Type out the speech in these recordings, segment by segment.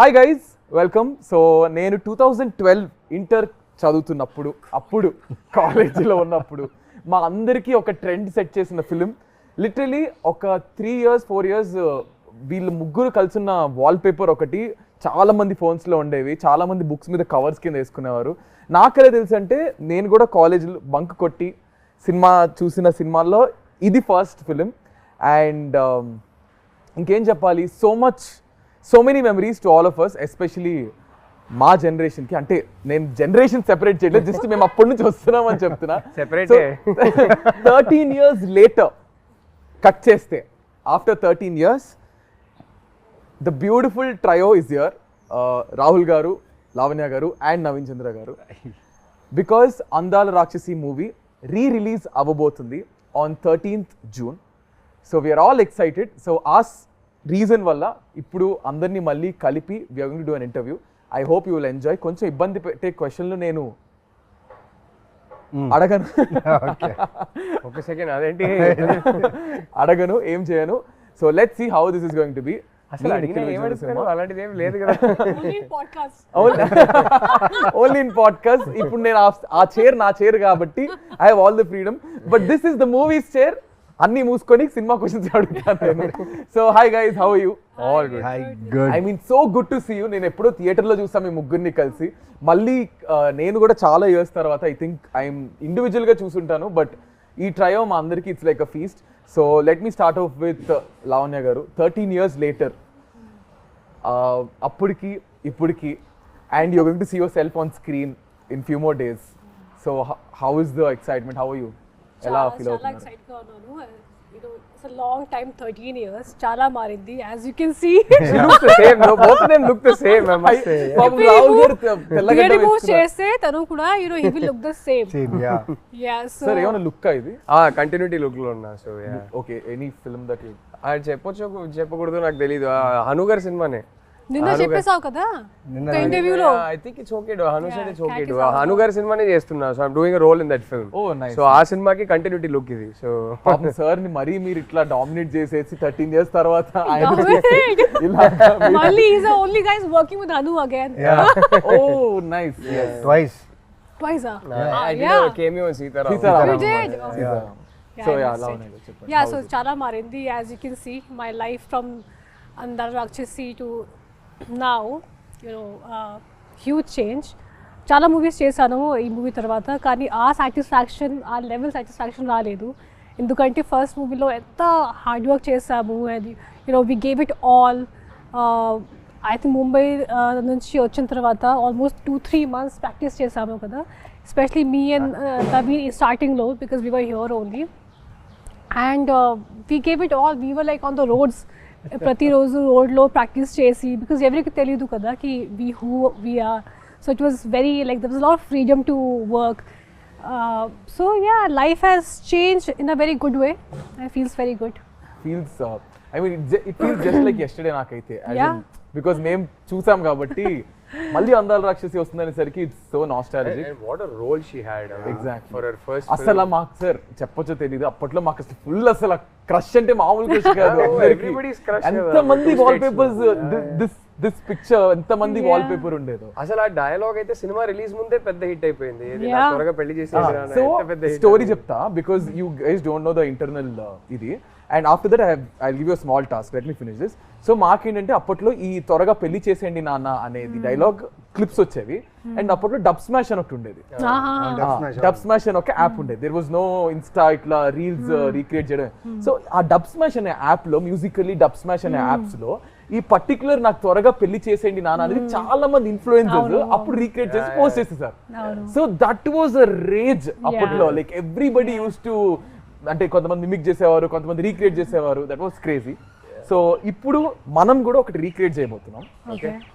Hi guys, welcome. So నేను 2012 inter చదువుతున్నప్పుడు, అప్పుడు కాలేజీలో ఉన్నప్పుడు మా అందరికీ ఒక ట్రెండ్ సెట్ చేసిన ఫిలిం. లిటరలీ ఒక 3 years 4 years వీళ్ళు ముగ్గురు కలిసిన వాల్పేపర్ ఒకటి చాలా మంది ఫోన్స్లో ఉండేవి, చాలా మంది బుక్స్ మీద కవర్స్ కింద వేసుకునేవారు. నాకలే తెలుసు అంటే నేను కూడా కాలేజీలో బంక్ కొట్టి సినిమా చూసిన సినిమాల్లో ఇది ఫస్ట్ ఫిలిం. అండ్ ఇంకేం చెప్పాలి, so many memories to all of us, especially మా జనరేషన్కి. అంటే నేను జనరేషన్ సెపరేట్ చేయలేదు, జస్ట్ మేము అప్పటి నుంచి వస్తున్నామని చెప్తున్నా. 13 years లేటర్ కట్ చేస్తే, after 13 years the beautiful trio is here. Rahul garu, Lavanya garu and Naveen చంద్ర గారు. Because Andala Rakshasi movie rerelease అవ్వబోతుంది on 13th June. So we are all excited. So ఆ రీజన్ వల్ల ఇప్పుడు అందరినీ మళ్ళీ కలిపి we're going to do an interview. I hope you will enjoy. కొంచెం ఇబ్బంది పెట్టే క్వశ్చన్లు నేను అడగను, ఒక సెకండ్ అదేంటి అడగను, ఏం చేయను. So let's see how this is going to be. అసలు అలాంటిది ఏం లేదు కదా, ఓన్లీ ఇన్ పాడ్కాస్ట్. ఇప్పుడు నేను ఆ చైర్ నా చైర్ కాబట్టి I have all the freedom, but this is the movies chair. అన్ని మూసుకొని సినిమా క్వశ్చన్స్ అడుగుతాను. So hi guys, how are you? All good. I mean so good to see you. నేను ఎప్పుడో థియేటర్లో చూస్తాను మీ ముగ్గురిని కలిసి. మళ్ళీ నేను కూడా చాలా ఇయర్స్ తర్వాత ఐ థింక్ ఐఎమ్ ఇండివిజువల్గా చూసుంటాను, బట్ ఈ ట్రయో మా అందరికీ it's like a feast. So let me start off with Lavanya garu. 13 years later, అప్పటికి ఇప్పటికి, and you're going to see yourself on screen in few more days. So how is the excitement? How are you? ఎలా feel అవుతున్నారు? చాలా excite గా ఉన్నాను. It's a long time, 13 years. చాలా మారింది, as you can see. She looks the same. No, both of them look the same, I must say. Rahul గారు తెల్లగడ్డ remove చేస్తే తను కూడా he will look the same. Yeah, so sir ఏమైనా look ఇది? Continuity look లో ఉన్నా. So okay, any film that you అది చెప్పకూడదు నాకు తెలీదు. హను గారి సినిమానే నిన్న చెప్పేసావు కదా ఇంటర్వ్యూలో. ఐ థింక్ ఇట్స్ ఓకే డు. హను said it's okay డు. హను గారి సినిమానే చేస్తున్నా. So I'm doing a role in that film. Oh nice. So ఆ సినిమాకి కంటిన్యూటీ లుక్ ఇది. సో పాపం సార్ ని మరీ మీరు ఇట్లా డామినేట్ చేసేసి 13 years తర్వాత మళ్ళీ he's the only guy working with Hanu again. Oh nice. Twice. I did a cameo in Sitaram. You did? So yeah, Lavanya garu చెప్పండి. Yeah, so చాలా మారింది, as you can see. My life from Andala Rakshasi to now, huge change. చాలా movies చేశాను ఈ movie తర్వాత, కానీ ఆ satisfaction, ఆ లెవెల్ సాటిస్ఫాక్షన్ రాలేదు. ఎందుకంటే ఫస్ట్ మూవీలో ఎంత హార్డ్ వర్క్ చేసాము, and we gave it all. I think Mumbai నుంచి వచ్చిన తర్వాత ఆల్మోస్ట్ 2-3 months ప్రాక్టీస్ చేసాము కదా, ఎస్పెషలీ మీ అండ్ నవీన్ స్టార్టింగ్లో, because we were here only. And we gave it all. We were like on the roads, ప్రతిరోజు రోడ్లో practice చేసి, బికాజ్ ఎవరికి తెలియదు కదా కి who we are. So it was very like there was lot of freedom to work. So yeah, life has change in a very good way. I feels very good. Feels I mean it feels just like yesterday నాకైతే, because మేము చూసాం కాబట్టి. మళ్ళీ అందాల రాక్షసి వస్తుందనేసరికి it's so nostalgic. And what a role she had. Exactly. For her first అసలు మాకు sir చెప్పొచ్చో తెలీదు, అప్పట్లో మాకు అసలు ఫుల్ అసలు క్రష్ అంటే మామూలు క్రష్ కాదు. Everybody's crush. ఎంతమంది వాల్ పేపర్స్, దిస్ పిక్చర్ ఎంతమంది వాల్ పేపర్ ఉండేదో. అసలు ఆ డైలాగ్ అయితే సినిమా రిలీజ్ ముందే పెద్ద హిట్ అయిపోయింది. త్వరగా పెళ్లి చేసి సో స్టోరీ చెప్తా, because you guys don't know the internal ఇది. And after that I give you small task, let me finish this. So మాకేంటంటే అప్పట్లో ఈ త్వరగా పెళ్లి చేసేయండి నాన్న అనేది డైలాగ్ క్లిప్స్ వచ్చేవి. అండ్ అప్పట్లో డబ్ స్మాష్ అని ఒకటి ఉండేది. డబ్ స్మాష్ అని ఒక యాప్ ఉండేది. దేర్ వాజ్ నో ఇన్స్టా ఇట్లా రీల్స్ రీక్రియేట్ చేయడం. సో ఆ డబ్ స్మాష్ అనే యాప్ లో, మ్యూజికల్లీ డబ్ స్మాష్ అనే యాప్స్ లో ఈ పర్టికులర్ నాకు త్వరగా పెళ్లి చేసేయండి నాన్న అనేది చాలా మంది ఇన్ఫ్లుయెన్సర్స్ అప్పుడు రీక్రియేట్ చేసి పోస్ట్ చేసేసారు. So that was a rage అప్పట్లో. లైక్ ఎవ్రీబడి యూస్ టు, అంటే కొంతమంది మిమిక్ చేసేవారు, కొంతమంది రీక్రియేట్ చేసేవారు. That was crazy. సో ఇప్పుడు మనం కూడా ఒకటి రీక్రియేట్ చేయబోతున్నాం.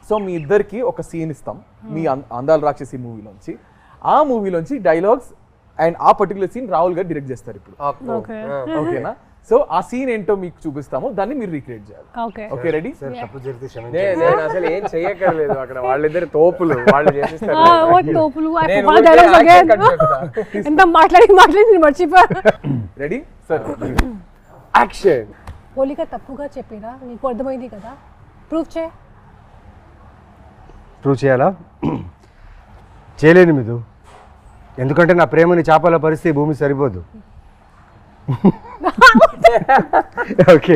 సో మీ ఇద్దరికి ఒక సీన్ ఇస్తాం మీ అందాల రాక్షసి మూవీలోంచి. ఆ మూవీలోంచి డైలాగ్స్ అండ్ ఆ పర్టికులర్ సీన్ రాహుల్ గారు డైరెక్ట్ చేస్తారు ఇప్పుడు. ఓకేనా? సో ఆ సీన్ ఏంటో మీకు చూపిస్తాము, దాన్ని మీరు రీక్రియేట్ చేయాలి. Okay, ready? నేను అసలు ఏం చెయ్యక్కర్లేదు, అక్కడ వాళ్ళిద్దరు తోపులు, వాళ్ళు చేసేస్తారు. ఎంత మాట్లాడి మర్చిపోయా. Ready sir? యాక్షన్. పోలిక తప్పుగా చెప్పినా నీకు అర్థమైంది కదా, ప్రూఫ్ చే. ప్రూవ్ చేయాలా? చేయలేను మిదు, ఎందుకంటే నా ప్రేమని చేపల పరిస్థితి భూమి సరిపోదు. ఓకే,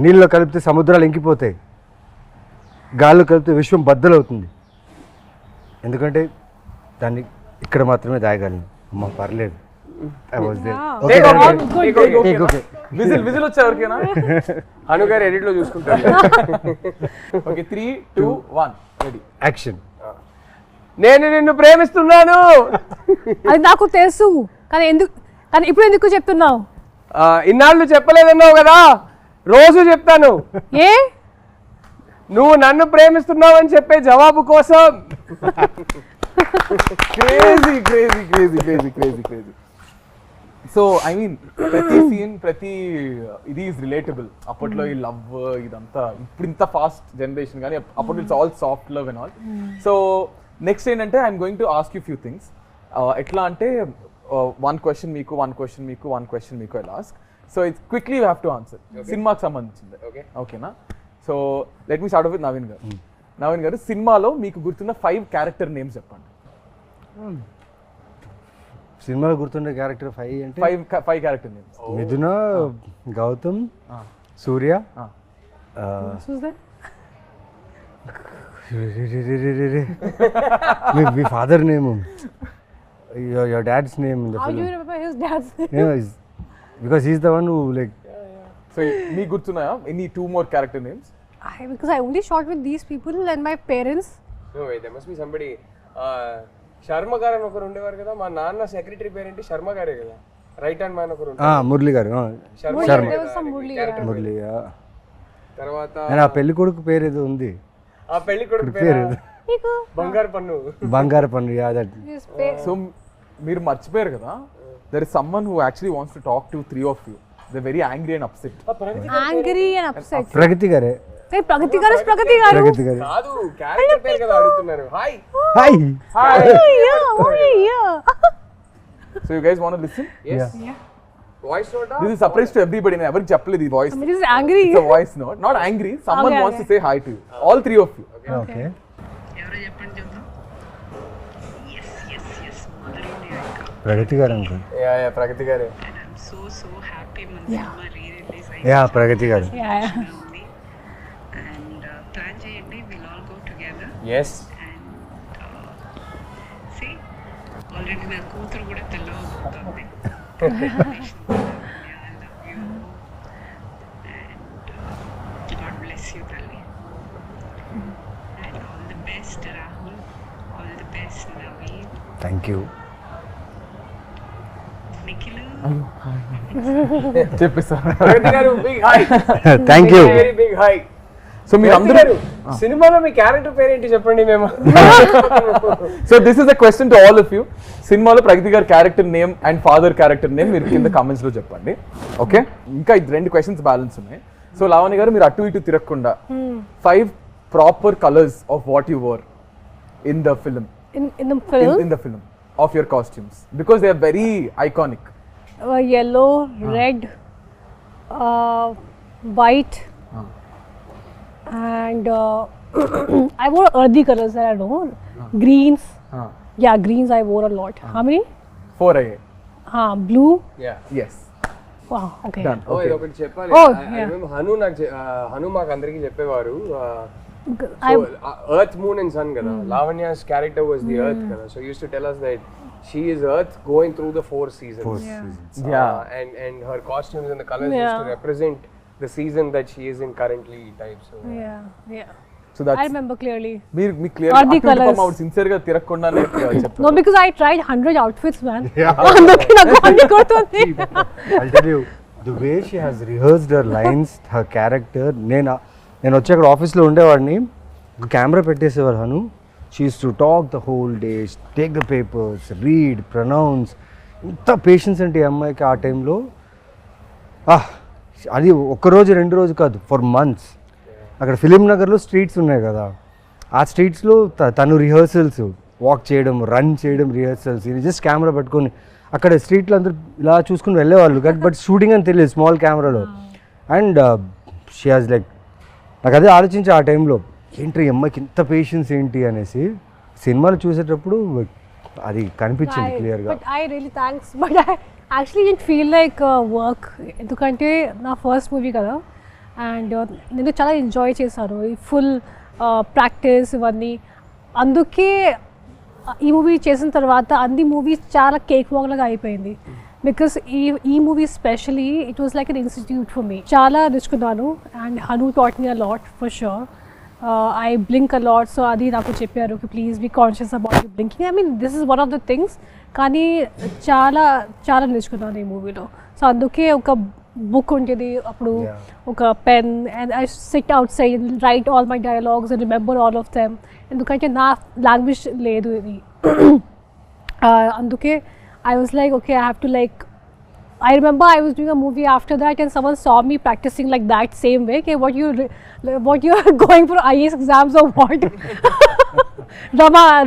నీళ్ళలో కలిపితే సముద్రాలు ఇంకిపోతాయి, గాల్లో కలిపితే విశ్వం బద్దలవుతుంది, ఎందుకంటే దాన్ని ఇక్కడ మాత్రమే దాయగలను. అమ్మ పర్లేదు. విజిల్ వచ్చా ఎవరికైనా? అనుగారు ఎడిట్ లో చూసుకుంటారు. Okay 3, 2, 1 ready action. నేను నిన్ను ప్రేమిస్తున్నాను. అది నాకు తెలుసు, కానీ ఇప్పుడు ఎందుకు చెప్తున్నావు? ఇన్నాళ్ళు చెప్పలేదన్నావు కదా, రోజు చెప్తాను. ఏ? నువ్వు నన్ను ప్రేమిస్తున్నావు అని చెప్పే జవాబు కోసం. Crazy crazy crazy crazy crazy crazy. So I mean ప్రతి సీన్ ప్రతి ఇది ఈజ్ రిలేటబుల్. అప్పట్లో ఈ లవ్ ఇదంతా, ఇప్పుడు ఇంత ఫాస్ట్ జనరేషన్ కానీ అప్పట్లో it's all soft love and all. So next ఏంటంటే I'm going to ask you few things. ఎట్లా అంటే 1 question మీకు, 1 question మీకు, 1 question మీకు I ask. So it's quickly you have to answer. సినిమాకి సంబంధించింది, ఓకేనా? So let me start with Naveen గారు. నవీన్ గారు, సినిమాలో మీకు గుర్తున్న 5 క్యారెక్టర్ నేమ్స్ చెప్పండి. సినిమాలో గుర్తుండే క్యారెక్టర్ 5 అంటే 5 క్యారెక్టర్ నేమ్స్. మిథున, గౌతమ్, సూర్య, మీ father name, your dad's name in the How film. do you remember his dad's name? Yeah, because he's the one who like. So మీకు గుర్తున్నాయా any 2 more character names? Because I only shot with these people and my parents. No, wait, there must be somebody. Sharma గారు అని ఒకరు ఉండేవారు కదా, మా నాన్న secretary పేరేంటి? శర్మ గారే కదా, రైట్ హ్యాండ్ మ్యాన్ ఒకరు ఉంటారు. మురళి గారు. Sharma. There was some Murali. తర్వాత ఆ పెళ్లి కొడుకు పేరు ఏదో ఉంది. ఆ పెళ్లి కొడుకు పేరు బంగారు పన్ను. బంగారు పన్ను. Yeah that. సో మీరు మర్చిపోయారు కదా, there is someone who actually wants to talk to 3 of you. They're very angry and upset. Angry and upset. ప్రగతి గారే. ప్రగతి గారు. ప్రగతి గారు కాదు, క్యారెక్టర్ పేరు కదా అడుగుతున్నారు. Hi hi. So you guys want to listen? Yes. Voice note. This is surprise to everybody. నేను ఎవరికి చెప్పలేదు ఈ voice. This is angry. It's a voice note, not angry. Someone Okay, wants to say hi to you. All 3 of you. Okay. ఎవరో చెప్పండి చూద్దాం. Yes, మొదలు ప్రగతి గారు అనుకో. యా ప్రగతి గారే. and I'm so happy మన సినిమా రీ-రిలీజ్ యా ప్రగతి గారు. ఉంది and ప్లాన్ చేయండి, we'll all go together Yes. and see already నా కూతురు కూడా తెల్లవబోతుంది. I love you and God bless you తల్లి and all the best Rahul, all the best Naveen, thank you. Nikhil. చెప్పేసారు. Pragathi garu big hi. Thank you. Very big hi. So మీరు అందరూ సినిమాలో మీ character పేరేంటి చెప్పండి మేము. So this is a question to all of you. సినిమాలో ప్రగతి గారి character name and father character name మీరు కింద కామెంట్స్ లో చెప్పండి. ఓకే, ఇంకా 2 questions బ్యాలెన్స్ ఉన్నాయి. సో లావణ్య గారు, మీరు అటు ఇటు తిరగకుండా 5 proper colors of what you wore in the film. In the film? In the film of your costumes, because they are very iconic. Yellow, red, white, and I wore earthy colors that I know. Greens. Yeah, greens I wore a lot. How many? 4 అయ్యాయి. Blue. Yeah. Yes. Wow, okay. Done. ఓ Okay. ఇది ఒకటి చెప్పాలి. Oh, I remember Hanu మాకు అందరికీ చెప్పేవారు. I Earth, Moon and Sun kada. Lavanya's character was the Earth kada. So he used to tell us that she is Earth going through the 4 seasons. Yeah. And her costumes and the colors used to represent the season that she is in currently type. So yeah. So that's I remember clearly. మీరు మీ clear Earthy colours. Sincere గా తిరగకుండానే చెప్తారు. No, because I tried 100 outfits, man. అందుకే నాకు అన్ని కొడుతుంది. I'll tell you, the way she has rehearsed her lines, her character. నేను వచ్చి అక్కడ ఆఫీస్లో ఉండేవాడిని, కెమెరా పెట్టేసేవారు Hanu. She used to talk the whole day, take the papers, read, pronounce. ఇంత పేషెన్స్ అంటే ఈ అమ్మాయికి ఆ టైంలో. అది ఒక్కరోజు 2 రోజు కాదు, ఫర్ మంత్స్. అక్కడ ఫిలిం నగర్లో స్ట్రీట్స్ ఉన్నాయి కదా, ఆ స్ట్రీట్స్లో తను రిహర్సల్స్, వాక్ చేయడం, రన్ చేయడం, రిహర్సల్స్. ఇది జస్ట్ కెమెరా పట్టుకొని అక్కడ స్ట్రీట్లో అందరూ ఇలా చూసుకుని వెళ్ళేవాళ్ళు, బట్ షూటింగ్ అని తెలియదు స్మాల్ కెమెరాలో. అండ్ షీ హాజ్ లైక్, నాకు అదే ఆలోచించి ఆ టైంలో ఏంటి ఈ అమ్మాయికి ఇంత పేషెన్స్ ఏంటి అనేసి సినిమాలు చూసేటప్పుడు అది కనిపించింది క్లియర్గా. But I really thanks, but I actually don't feel like work, ఎందుకంటే నా ఫస్ట్ మూవీ కదా అండ్ నేను చాలా ఎంజాయ్ చేశాను ఈ ఫుల్ ప్రాక్టీస్ ఇవన్నీ. అందుకే ఈ మూవీ చేసిన తర్వాత అన్ని మూవీస్ చాలా కేక్ వాక్ లాగా అయిపోయింది. బికాస్ ఈ movie specially it was like an institute for me. చాలా నేర్చుకున్నాను and Hanu taught me a lot for sure. I blink a lot, so అది నాకు చెప్పారు please be conscious about you blinking. I mean this is one of the things. కానీ చాలా చాలా నేర్చుకున్నాను ఈ మూవీలో. సో అందుకే ఒక బుక్ ఉంటుంది అప్పుడు, ఒక pen, and I SIT out side right all my dialogues and remember all of them. ఎందుకంటే నా లాంగ్వేజ్ లేదు ఇది. అందుకే I was like, okay, I have to like, I remember I was doing a movie after that and someone saw me practicing like that same way. Okay, what you are going for IAS exams or what?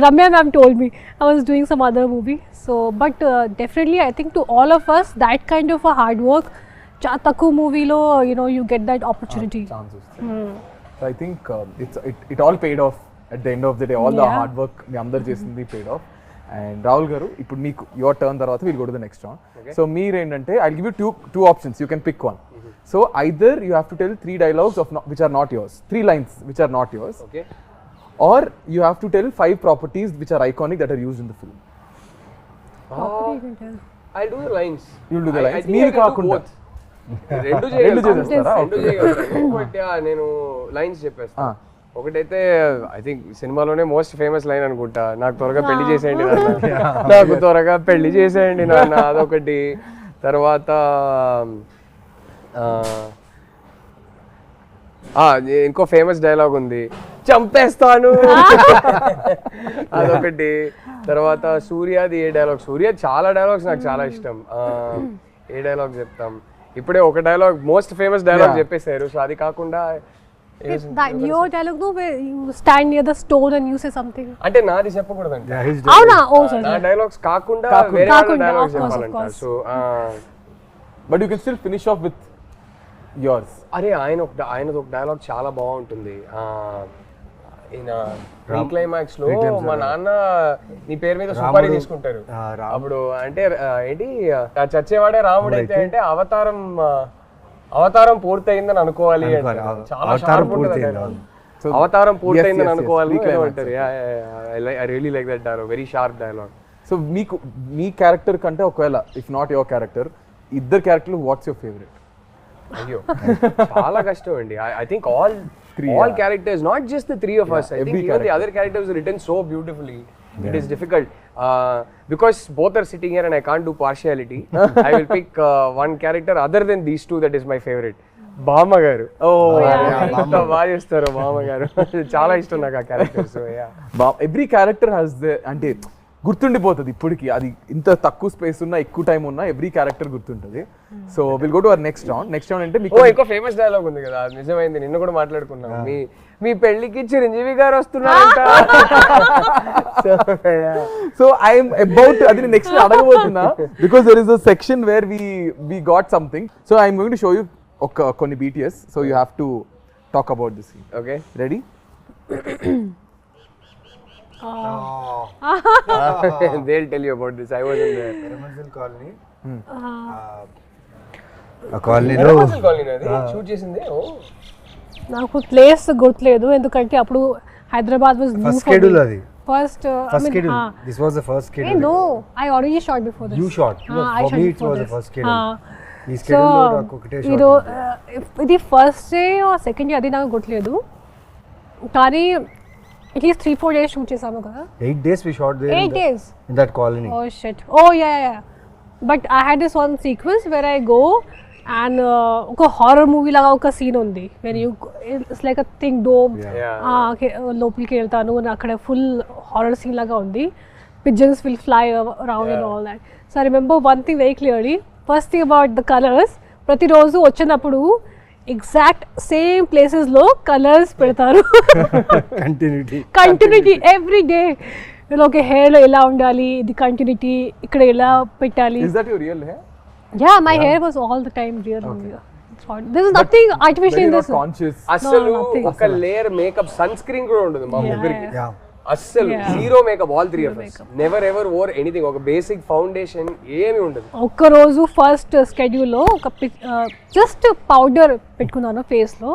Ramya ma'am told me I was doing some other movie. So, but definitely I think to all of us, that kind of a hard work, Takku movie lo, you know, you get that opportunity. So I think it all paid off at the end of the day. All the hard work మీ అందరు చేసింది paid off. And Rahul garu ఇప్పుడు మీకు your turn తర్వాత will go to the next round. So మీరు ఏంటంటే I give you two options, you can pick one. So either you have to tell 3 dialogues of which are not yours, 3 lines which are not yours, Okay. or you have to tell 5 properties which are iconic that are used in the film. I'll do the lines. You'll do the lines. I మీరు think I can do కాకుండా both. రెండు చేసేస్తారా? చేయగలుగుతాను. But నేను lines చెప్పేస్తాను. ఒకటైతే I think సినిమాలోనే most famous line అనుకుంటా, నాకు త్వరగా పెళ్లి చేసేయండి నాన్న, నాకు త్వరగా పెళ్లి చేసేయండి నాన్న, అదొకటి. తర్వాత ఇంకో ఫేమస్ డైలాగ్ ఉంది, చంపేస్తాను, అదొకటి. తర్వాత సూర్యాది ఏ డైలాగ్, సూర్య చాలా డైలాగ్స్ నాకు చాలా ఇష్టం. ఏ డైలాగ్ చెప్తాం, ఇప్పుడే ఒక డైలాగ్ మోస్ట్ ఫేమస్ డైలాగ్ చెప్పేశారు. సో అది కాకుండా That your dialogue, no, where you stand near the stone and you say something. అంటే నాది చెప్పకూడదండి. అవునా? ఓ సారీ. నా డైలాగ్స్ కాకుండా వేరే వాళ్ళ డైలాగ్స్ చెప్పాలంట. So but you can still finish off with yours. అరే ఆయనది ఒక డైలాగ్ చాలా బాగుంటుంది. ఈయన క్లైమాక్స్ లో మా నాన్న నీ పేరు మీద సుపారీ తీసుకుంటారు. అప్పుడు అంటే ఏంటి, చచ్చేవాడే రాముడు అయితే అంటే అవతారం పూర్తయిందని అనుకోవాలి అంటే చాలా షార్ప్ ఉంటుంది. అవతారం పూర్తయిందని అనుకోవాలి అంటారు. I really like that dialogue, very sharp dialogue. So మీకు మీ క్యారెక్టర్ కంటే ఒకవేళ ఇఫ్ నాట్ యువర్ క్యారెక్టర్, ఇద్దరు క్యారెక్టర్లు వాట్స్ యువర్ ఫేవరెట్? అయ్యో చాలా కష్టం అండి. I think all characters, not just the 3 of us. I think even the other characters are written so beautifully. It is difficult because both are sitting here and I can't do partiality. I will pick one character other than these 2 that is my favorite. బామ్మ గారు. ఎంత బాగా చేస్తారు బామ్మ గారు, చాలా ఇష్టం నాకు ఆ character. So every character has the, అంటే గుర్తుండిపోతుంది ఇప్పటికి. అది ఇంత తక్కువ స్పేస్ ఉన్నా ఎక్కువ టైం ఉన్నా ఎవ్రీ క్యారెక్టర్ గుర్తుంటుంది. So will go to our next round. Next round అంటే మీకు ఇంకో ఫేమస్ డైలాగ్ ఉంది కదా, అది నిజమైంది, నిన్న కూడా మాట్లాడుకున్నాం. మీ పెళ్లికి చిరంజీవి గారు వస్తున్నారంట. సో ఐఎమ్ అబౌట్ అది నెక్స్ట్ అడగబోతున్నా, because there is a section where we got something. So I'm going to show you కొన్ని BTS. So you have to talk about this. Okay, ready? They'll tell you about this. I wasn't there. Colony, ఆ కాలనీలో shoot చేసింది. నాకు place గుర్తులేదు, ఎందుకంటే అప్పుడు Hyderabad was new first schedule, అది first schedule. This was the first schedule. No, I already shot before this. You shot. I For shot me it before was the this. first schedule. ఈ schedule లో నాకు ఒకటే shot. ఇది first day second day అది నాకు గుర్తులేదు, కానీ at least 3-4 days shoot చేసాము కదా. 8 days we shot there. 8 days in that colony. Oh shit. Oh yeah. But I had this one sequence where I go and ఒక హారర్ మూవీ లాగా ఒక scene ఉంది, when you it's like a thing dome. లోపలికి వెళ్తాను, అక్కడ full horror scene లాగా ఉంది. Pigeons will fly around and all that. So I remember one thing very clearly. First thing about the colors, ప్రతిరోజు వచ్చినప్పుడు ఎగ్జాక్ట్ సేమ్ ప్లేసెస్ లో colours పెడతారు. Continuity every day. Okay, hair లో ఎలా ఉండాలి, ఇది కంటిన్యూటీ, ఇక్కడ ఎలా పెట్టాలి. Is that your real hair? Yeah, my hair was all the time real. This is nothing artificial in this. Conscious. అసలు nothing. ఒక లేయర్ మేకప్ సన్ స్క్రీన్ కూడా ఉంటుంది మా ముగ్గురికి. Yeah. అస్సలు zero makeup, all three of us. Never ever or anything. ఒక basic foundation ఏమి ఉండదు. ఒక్కరోజు ఫస్ట్ స్కెడ్యూల్లో ఒక జస్ట్ పౌడర్ పెట్టుకున్నాను ఫేస్లో.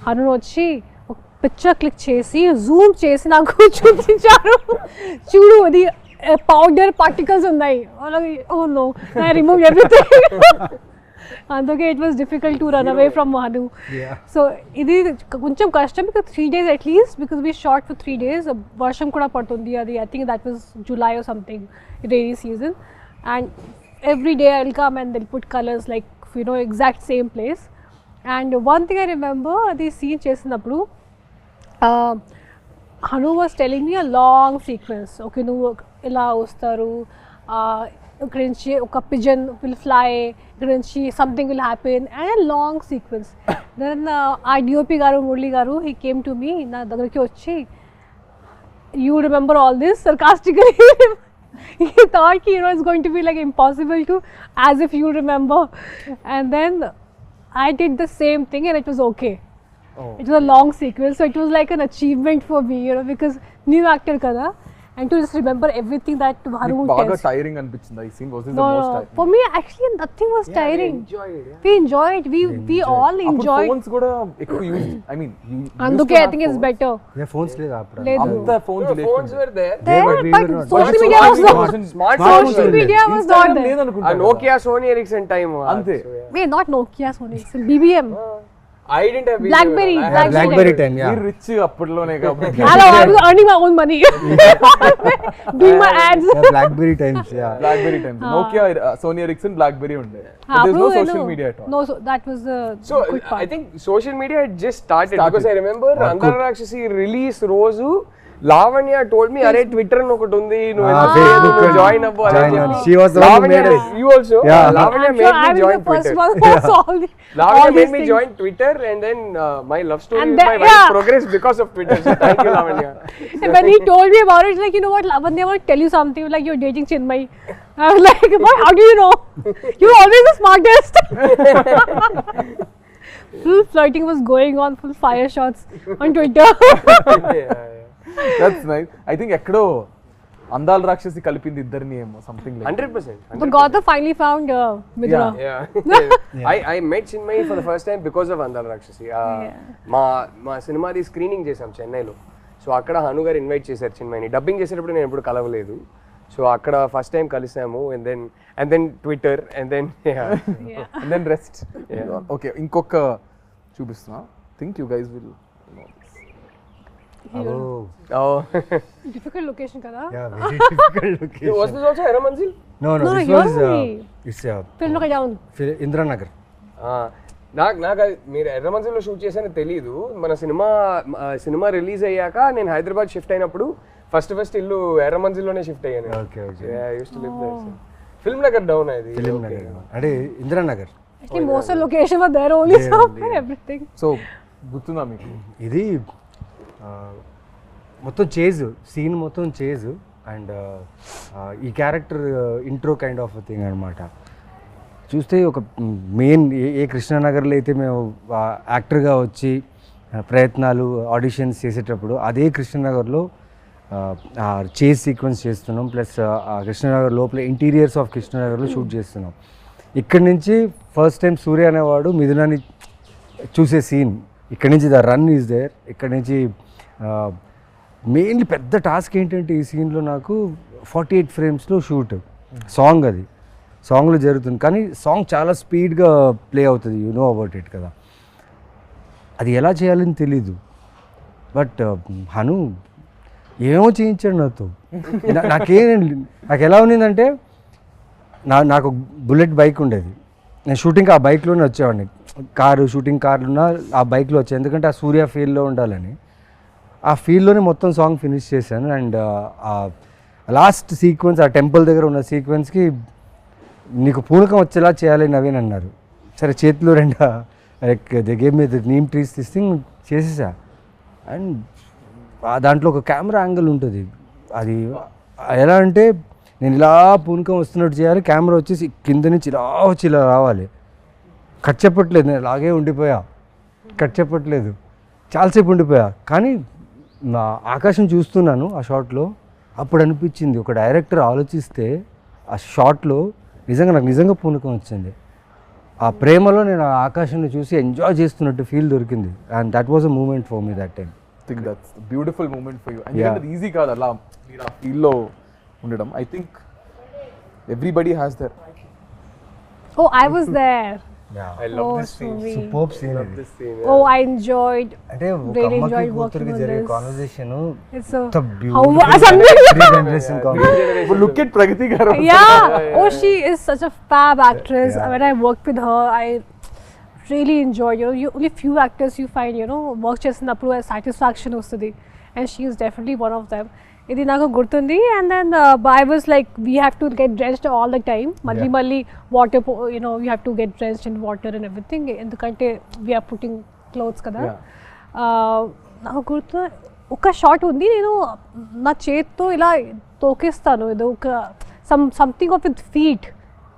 హను వచ్చి ఒక పిక్చర్ క్లిక్ చేసి జూమ్ చేసి నాకు చూపించారు, చూడు అది పౌడర్ పార్టికల్స్ ఉన్నాయి. Oh no, I remove everything. అందుకే it was difficult to run away from Hanu. So ఇది కొంచెం కష్టం, because 3 days at least, because we shot for 3 days. వర్షం కూడా పడుతుంది, అది I think that was July or something, rainy season. And every day I will come and they'll put colours like exact same place. And one thing I remember, అది scene చేసినప్పుడు Hanu was telling me a long sequence. Okay, నువ్వు ఇలా వస్తారు, ఇక్కడ నుంచి ఒక pigeon will fly, ఇక్కడ నుంచి something will happen, and long sequence. Then ఆ డిఓపి గారు, మురళి గారు, హీ కేమ్ టు మీ, నా దగ్గరికి వచ్చి, you remember all this sarcastically. He thought it's going to be like impossible to, as if you remember. And then I did the same thing and it was okay. It was a long sequence, so it was like an achievement for me, because new actor kada. And to just remember everything that Haru baga tells. tiring anpichindi I seen. Was this No, the most no. tiring? For me actually nothing was tiring. We enjoyed. We all enjoyed. phones kuda ekku use, I mean Anduke I think it's better. Yeah, phones లేదా అప్పుడు? లేదు. anta phones Phones were there. There, but we but were not. social But media was smart not. smart Social media was not Instagram there. ledanukunta. Nokia, Sony Ericsson time. Ante. Wait, not Nokia, Sony, it's BBM. I didn't have Blackberry. I had BlackBerry time, yeah. మీరు rich అప్పట్లోనే కాబట్టి Hello, I was earning my own money. Doing my ads. Yeah, BlackBerry times, yeah. BlackBerry times. Nokia, Sony Ericsson, BlackBerry unde. But there's no social media at all. No, so that was the So good part. I think social media had just started. Because I remember Andala Rakshasi release రోజు Lavanya told me, అరే Twitter అని ఒకటి ఉంది, నువ్వు Facebook join అవ్వు అని join చెప్పి. on. She was the one who Lavanya, made us. you also? Yeah. Lavanya I'm made sure me I was join the first Twitter. one who saw all Lavanya made these me things. join Twitter, and then my love story And with my then- wife yeah. progressed because of Twitter. So thank you, Lavanya. And when he told me about it, like, you know what, Lavanya, I want to tell you something, like you're dating Chinmay. I was like, boy, how do you know? You're always the smartest. Full flirting was going on, full fire shots on Twitter. Yeah. That's nice. I think ఎక్కడో అందాల రాక్షసి కలిపింది ఇద్దరిని ఏమో something like 100%. But Gautam finally found Midra. Yeah. I met Chinmay for the first time because of Andala Rakshasi. మా సినిమాది screening చేసాం చెన్నైలో. So అక్కడ హను గారు ఇన్వైట్ చేశారు చిన్మయ్ని. డబ్బింగ్ చేసేటప్పుడు నేను ఎప్పుడు కలవలేదు. సో అక్కడ ఫస్ట్ టైం కలిసాము. And then Twitter and then and then rest. Okay, ఇంకొక చూపిస్తున్నా. Think you guys will know this. Difficult location kada. Yeah, very difficult location. Was this also Era Manzil? No, No, this here was only. it's Film look down. Indra Nagar. నాకు మీరు ఎర్ర మంజిల్లో shoot చేసానని తెలీదు. మన cinema release అయ్యాక నేను Hyderabad shift అయినప్పుడు first ఇల్లు ఎర్ర మంజిల్లోనే షిఫ్ట్ అయ్యాను. Okay. ఫిల్మ్ నగర్ డౌన్ అది. Film Nagar. అంటే Indira Nagar. Actually, most of the location were there only, so everything. So గుర్తుందా మీకు? ఇది మొత్తం చేజ్, సీన్ మొత్తం చేజ్, అండ్ ఈ character intro kind of thing అనమాట. చూస్తే ఒక మెయిన్ ఏ కృష్ణానగర్లో అయితే మేము యాక్టర్గా వచ్చి ప్రయత్నాలు ఆడిషన్స్ చేసేటప్పుడు అదే కృష్ణానగర్లో చేజ్ సీక్వెన్స్ చేస్తున్నాం. ప్లస్ కృష్ణానగర్ లోపల ఇంటీరియర్స్ ఆఫ్ కృష్ణానగర్లో షూట్ చేస్తున్నాం. ఇక్కడి నుంచి ఫస్ట్ టైం సూర్య అనేవాడు మిథునాన్ని చూసే సీన్. ఇక్కడి నుంచి ద రన్ ఈజ్ దేర్. ఇక్కడి నుంచి మెయిన్లీ పెద్ద టాస్క్ ఏంటంటే ఈ సీన్లో నాకు 48 ఫ్రేమ్స్లో షూట్. సాంగ్ అది సాంగ్లో జరుగుతుంది, కానీ సాంగ్ చాలా స్పీడ్గా ప్లే అవుతుంది. యు నో అబౌట్ ఇట్ కదా. అది ఎలా చేయాలని తెలీదు. బట్ హను ఏమో చేయించాడు నాతో. నాకు ఎలా ఉన్నిందంటే నాకు బుల్లెట్ బైక్ ఉండేది. నేను షూటింగ్ ఆ బైక్లోనే వచ్చేవాడిని. షూటింగ్ కార్లున్నా ఆ బైక్లో వచ్చాను, ఎందుకంటే ఆ సూర్య ఫీల్డ్లో ఉండాలని. ఆ ఫీల్డ్లోనే మొత్తం సాంగ్ ఫినిష్ చేశాను. అండ్ లాస్ట్ సీక్వెన్స్, ఆ టెంపుల్ దగ్గర ఉన్న సీక్వెన్స్కి నీకు పూనకం వచ్చేలా చేయాలి నవీన్ అన్నారు. సరే, చేతిలో గేమ్ మీద నీమ్ ట్రీస్ తీసి చేసేసా. అండ్ దాంట్లో ఒక కెమెరా యాంగిల్ ఉంటుంది. అది ఎలా అంటే నేను ఇలా పూనకం వస్తున్నట్టు చేయాలి, కెమెరా వచ్చేసి కింద నుంచి ఇలా వచ్చి ఇలా రావాలి. కట్ చెప్పట్లేదు, నేను అలాగే ఉండిపోయా, కట్ చెప్పట్లేదు, చాలాసేపు ఉండిపోయా. కానీ నా ఆకాశం చూస్తున్నాను ఆ షాట్లో, అప్పుడు అనిపించింది ఒక డైరెక్టర్ ఆలోచిస్తే ఆ షాట్లో నాకు నిజంగా పూనకం వచ్చింది. ఆ ప్రేమలో నేను ఆ ఆకాశాన్ని చూసి ఎంజాయ్ చేస్తున్నట్టు ఫీల్ దొరికింది. And that was a moment for me that time. Think that's beautiful moment for you. ఎందుకంటే ఈజీ కాదు అలా మీరు ఆ ఫీల్లో ఉండడం. I think everybody has there. Oh, I was there. I love Oh, this scene. sweet. Superb scene Love అది. this scene. Oh, I enjoyed. అంటే ఒక Really అమ్మకి enjoyed working కూతురికి on జరిగే this. Conversation It's a how generation conversation. Look at Pragathi garu. yeah. Oh, she is such a fab actress. When I worked with her, I really enjoyed. You only few actors you find work చేసినప్పుడు satisfaction వస్తుంది, and she is definitely one of them. ఇది నాకు గుర్తుంది. And then I was like, we have to get drenched all the time. మళ్ళీ water, you have to get drenched in water and everything. ఎందుకంటే we are putting clothes కదా. నాకు గుర్తు ఒక shot ఉంది, నేను నా చేత్తో ఇలా తోకేస్తాను, ఏదో ఒక something of with feet,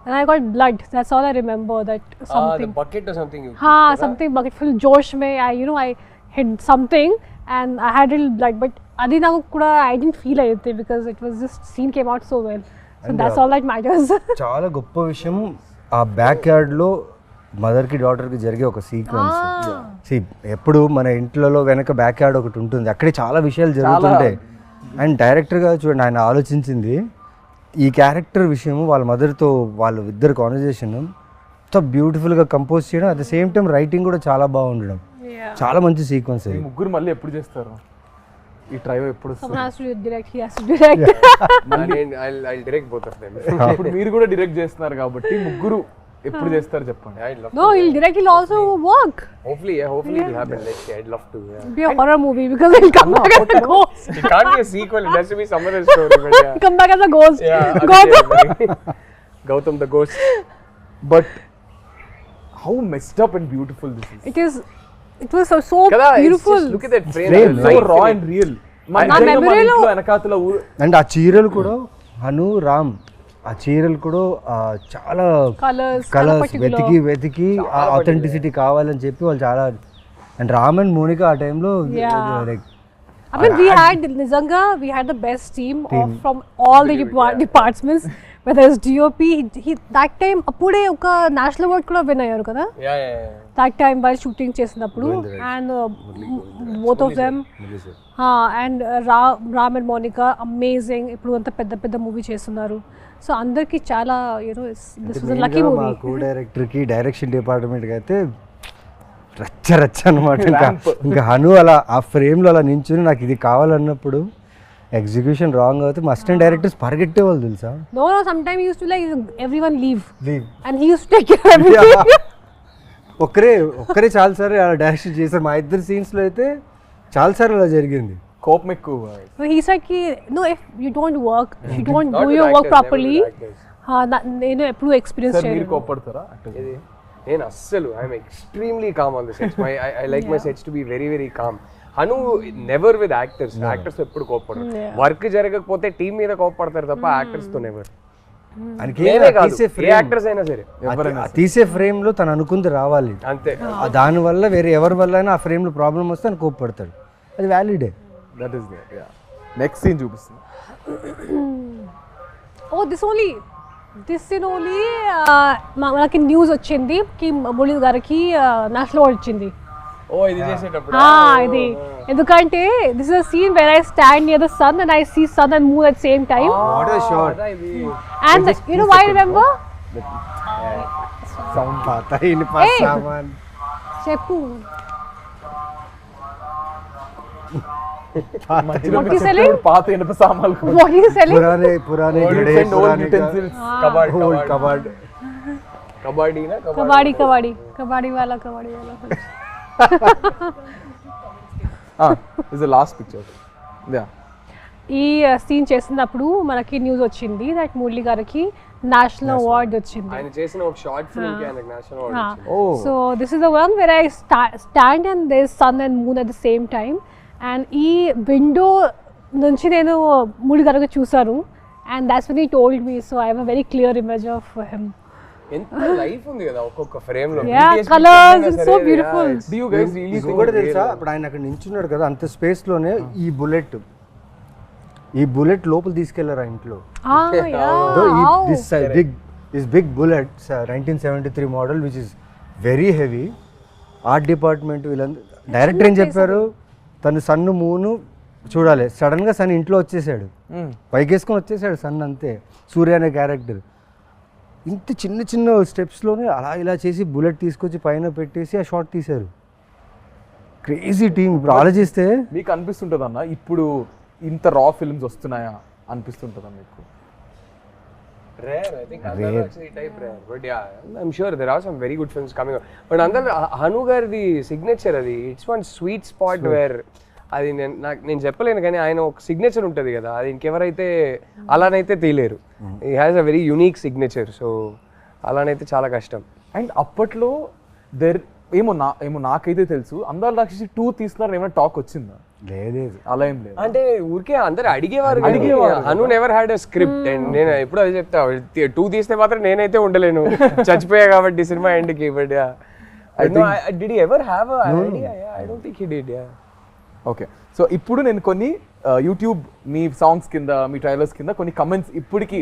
and I got blood. That's all I remember. That something. The bucket or something. Something bucket full josh mein I hit something and I had a little blood, but adi naku kuda I didn't feel anything because it was just scene came out so well. So and that's all that matters. చాలా గొప్ప విషయం ఆ back యార్డ్లో మదర్కి డాటర్కి జరిగే ఒక sequence. ఎప్పుడు మన ఇంట్లలో వెనక బ్యాక్ యార్డ్ ఒకటి ఉంటుంది, అక్కడే చాలా విషయాలు జరుగుతుంటాయి. అండ్ డైరెక్టర్గా చూడండి, ఆయన ఆలోచించింది ఈ క్యారెక్టర్ విషయం, వాళ్ళ మదర్తో వాళ్ళ ఇద్దరు కాన్వర్జేషన్ ఎంతో బ్యూటిఫుల్గా కంపోజ్ చేయడం, at the same time writing కూడా చాలా బాగుండడం. చాలా మంచి సీక్వెన్స్. ముగ్గురు మళ్ళీ ఎప్పుడు చేస్తారు ఈ ట్రైవ్? ఎప్పుడు someone has to direct, he has to direct. I'll direct both of them. ఇప్పుడు మీరు కూడా డైరెక్ట్ చేస్తున్నారు కాబట్టి ముగ్గురు ఎప్పుడు చేస్తారు చెప్పండి. I'd love No, he'll direct, he'll also work. hopefully it'll happen. Let's see. I'd love to. It'll be a horror movie because he'll come back as a ghost. It can't be a sequel. It has to be some other story. But yeah. Come back as a ghost. Yeah. Gautam the ghost. But how messed up and beautiful this is. It was so Kada, beautiful. just look at that frame. So raw and real. నా మెమరీలో వెనకాతల and ఆ చీరలు కూడా హను రామ్, ఆ చీరలు కూడా చాలా కలర్స్ వెతికి ఆ ఆథెంటిసిటీ కావాలని చెప్పి వాళ్ళు చాలా. అండ్ రామ్ అండ్ మోనికా ఆ టైంలో like I mean, we had the best team from all the departments, whether it's DOP, he that time appude oka national award kuda win ayyaru kada. Yeah. That time while shooting chesinappudu, and both of them and Ram and Monica amazing. Ippudu anta pedda movie chestunaru. So andarki chala this was a lucky movie. మా co director కి direction department కి అయితే రచ్చ అనమాట. ఇంకా హను అలా ఆ ఫ్రేమ్లో అలా నించుని నాకు ఇది కావాలన్నప్పుడు ఎగ్జిక్యూషన్ రాంగ్ అవుతే మా అసిస్టెంట్ డైరెక్టర్స్ పరిగెట్టేవాళ్ళు తెలుసా. No, sometimes he used to like everyone leave and he used to take care of everything. ఒక్కరే చాలా సార్లు అలా డైరెక్షన్ చేశారు. మా ఇద్దరు సీన్స్లో అయితే చాలా సార్లు అలా జరిగింది. కోపం ఎక్కువ. So he said no, if you don't work, if you don't Not do with your work actors, properly, never with నేను ఎప్పుడు ఎక్స్పీరియన్స్ సార్ మీరు చేయలేదు. కోపడతారా? నేను అస్సలు I'm extremely calm on the sets. I like my sets to be very very calm. Hanu never with actors. Actors ఎప్పుడు కోపడరు. Work జరగకపోతే టీం మీద కోపడతారు తప్ప యాక్టర్స్ తో నెవర్. యాక్టర్స్ అయినా సరే తీసే ఫ్రేమ్ లో తను అనుకుంది రావాలి అంతే. దాని వల్ల వేరే ఎవరి వల్ల అయినా ఆ ఫ్రేమ్ లో ప్రాబ్లం వస్తే అని కోపడతాడు. అది వ్యాలిడే. That is there. Yeah next scene చూపిస్తుంది. Oh, this scene only మనకి న్యూస్ వచ్చింది కి మురళి గారికి నేషనల్ అవార్డ్ వచ్చింది. ఇది చేసేటప్పుడు ఇది ఎందుకంటే this is a scene where I stand near the sun and I see sun and moon at same time. What a shot. And you know why remember sound పాతా ఇన్ పాసామన్ చెప్పు. What is selling? పాత ఇనుప సామాన్లు. What is selling? పురానే గడే utensils. Kabaddi వాలా. Is the last picture. Yeah. ఈ సీన్ చేసినప్పుడు మనకి న్యూస్ వచ్చింది దట్ మురళి గారికి నేషనల్ అవార్డ్ వచ్చింది. ఆయన చేసిన ఒక షార్ట్ ఫిల్మ్ కి ఆయనకి నేషనల్ అవార్డ్ వచ్చింది. So this is the one where I stand and there is sun and moon at the same time. And ఈ విండో నుంచి నేను మురళి గారికి చూసాను. And that's when he told me. So I have a very clear image of him. ఎంత life ఉంది కదా ఒక్కొక్క frame లో. Yeah, colours, it's so beautiful. Do you guys really think ఇంకొకటి తెలుసా, ఇప్పుడు ఆయన అక్కడ నించున్నాడు కదా అంత స్పేస్ లోనే ఈ బుల్లెట్ లోపల తీసుకెళ్లారు ఆ ఇంట్లో. This big bullet, 1973 model, which is very heavy. Art department వీళ్ళందరూ డైరెక్టర్ ఏం చెప్పారు, తను సన్ను మూను చూడాలి, సడన్ గా సన్ ఇంట్లో వచ్చేసాడు, పైకేసుకొని వచ్చేసాడు సన్, అంతే. సూర్య అనే క్యారెక్టర్ ఇంత చిన్న చిన్న స్టెప్స్లోనే అలా ఇలా చేసి బుల్లెట్ తీసుకొచ్చి పైన పెట్టేసి ఆ షాట్ తీశారు. Crazy team. ఇప్పుడు ఆలోచిస్తే మీకు అనిపిస్తుంటుంది అన్న ఇప్పుడు ఇంత రా ఫిల్మ్స్ వస్తున్నాయా అనిపిస్తుంటుందా మీకు? Rare, I think Andala actually type rare, but yeah, I'm sure there are some very good films coming out. But Andala, Hanu gardi signature adi, it's one sweet spot where అది నేను చెప్పలేను కానీ ఆయన ఒక signature ఉంటుంది కదా, అది ఇంకెవరైతే అలానైతే తీయలేరు. He has a very unique signature, so అలానైతే చాలా కష్టం. అండ్ అప్పట్లో ఏమో నాకైతే తెలుసు అందాల రాక్షసి 2 తీస్తున్నారు ఏమైనా టాక్ వచ్చిందా? లేదు, అలా ఏం లేదు. అంటే ఊరికే అందరు అడిగేవారు. Anu never had a script. And నేను ఎప్పుడు అది చెప్తా, 2 తీస్తే మాత్రం నేనైతే ఉండలేను, చచ్చిపోయా కాబట్టి సినిమా ఎండ్కి. But did he ever have a idea? I don't think he did. Okay, so ఇప్పుడు నేను కొన్ని యూట్యూబ్ మీ సాంగ్స్ కింద మీ ట్రైలర్స్ కింద కొన్ని కమెంట్స్ ఇప్పటికి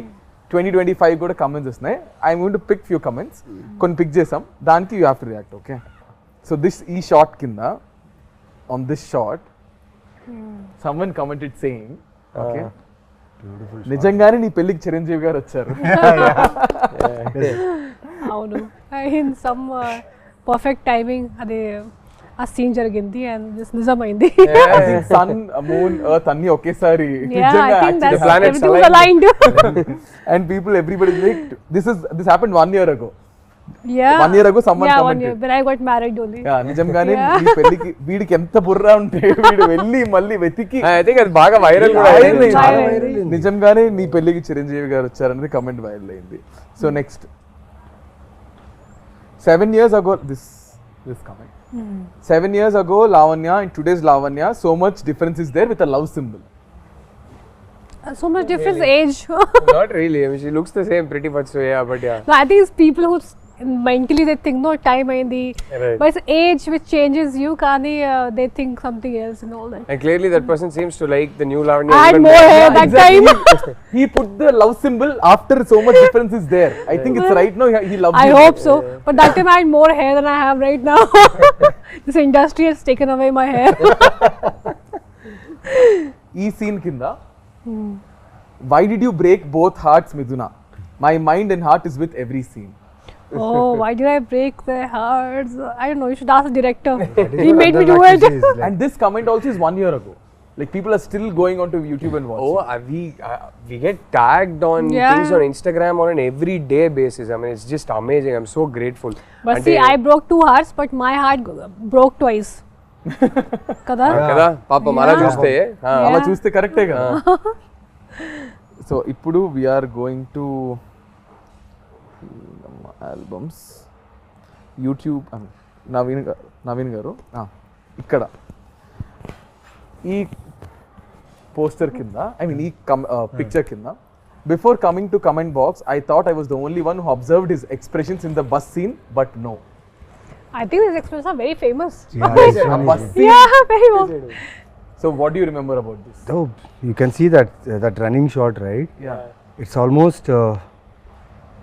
2025 కూడా కమెంట్స్ వస్తున్నాయి. I'm going to pick few comments. కొన్ని పిక్ చేసాం, దానికి you have to react. Okay, so ఈ షాట్ కింద on this shot someone commented saying, okay, నిజంగానే నీ పెళ్ళికి చిరంజీవి గారు వచ్చారు. అవును, ఇన్ సమ్ పర్ఫెక్ట్ టైమింగ్ అదే ఆ సీన్ జరిగింది అండ్ నిజమైంది. సన్ మూన్ ఎర్త్ అన్ని ఒకేసారి and people everybody like this happened 1 year ago. Yeah, 1 year ago someone commented. 1 year when I got married only. Yeah, నిజంగానే నీ పెళ్ళికి వీడికి ఎంత బుర్రా ఉంటే వీడు వెళ్ళి మళ్ళీ వెతికి ఐ థింక్ అది బాగా వైరల్ కూడా అయింది. నిజంగానే నీ పెళ్ళికి చిరంజీవి గారు వచ్చారనేది కమెంట్ వైరల్ అయింది. So next 7 years ago this comment. 7 years ago Lavanya and today's Lavanya, so much difference is there with a love symbol. So much difference age. Not really, I mean she looks the same pretty much, so yeah, but yeah. No, I think it's people who mentally they think no time ayindi, Right. but it's age which changes you, kani they think something else and all that. And clearly that person seems to like the new Lavanya I had even more hair that time. He put the love symbol after so much difference is there. I think it's right now he loves I you. hope so, but that time I had more hair than I have right now. This industry has taken away my hair. ఈ scene కింద why did you break both hearts, Miduna? My mind and heart is with every scene. Oh, why did I break their hearts? I don't know, you should ask the director. He made me do it. And this comment also is 1 year ago. Like people are still going onto YouTube and watching. we get tagged on Yeah. things on Instagram on an everyday basis. I mean it's just amazing. I'm so grateful. But see, I broke 2 hearts, but my heart broke twice. Kada? కదా పాపం అలా చూస్తే అలా చూస్తే కరెక్టే కదా. So ఇప్పుడు we're going to albums YouTube. Naveen garu ఇక్కడ ఈ పోస్టర్ కింద ఐ మీన్ ఈ పిక్చర్ కింద before coming to comment box I thought I was the only one who observed his expressions in the bus scene, but no. I think these expressions are very famous. Yeah, Bus scene. Yeah, very famous. So what do you remember about this? oh, you can see that running shot, right? Yeah. It's almost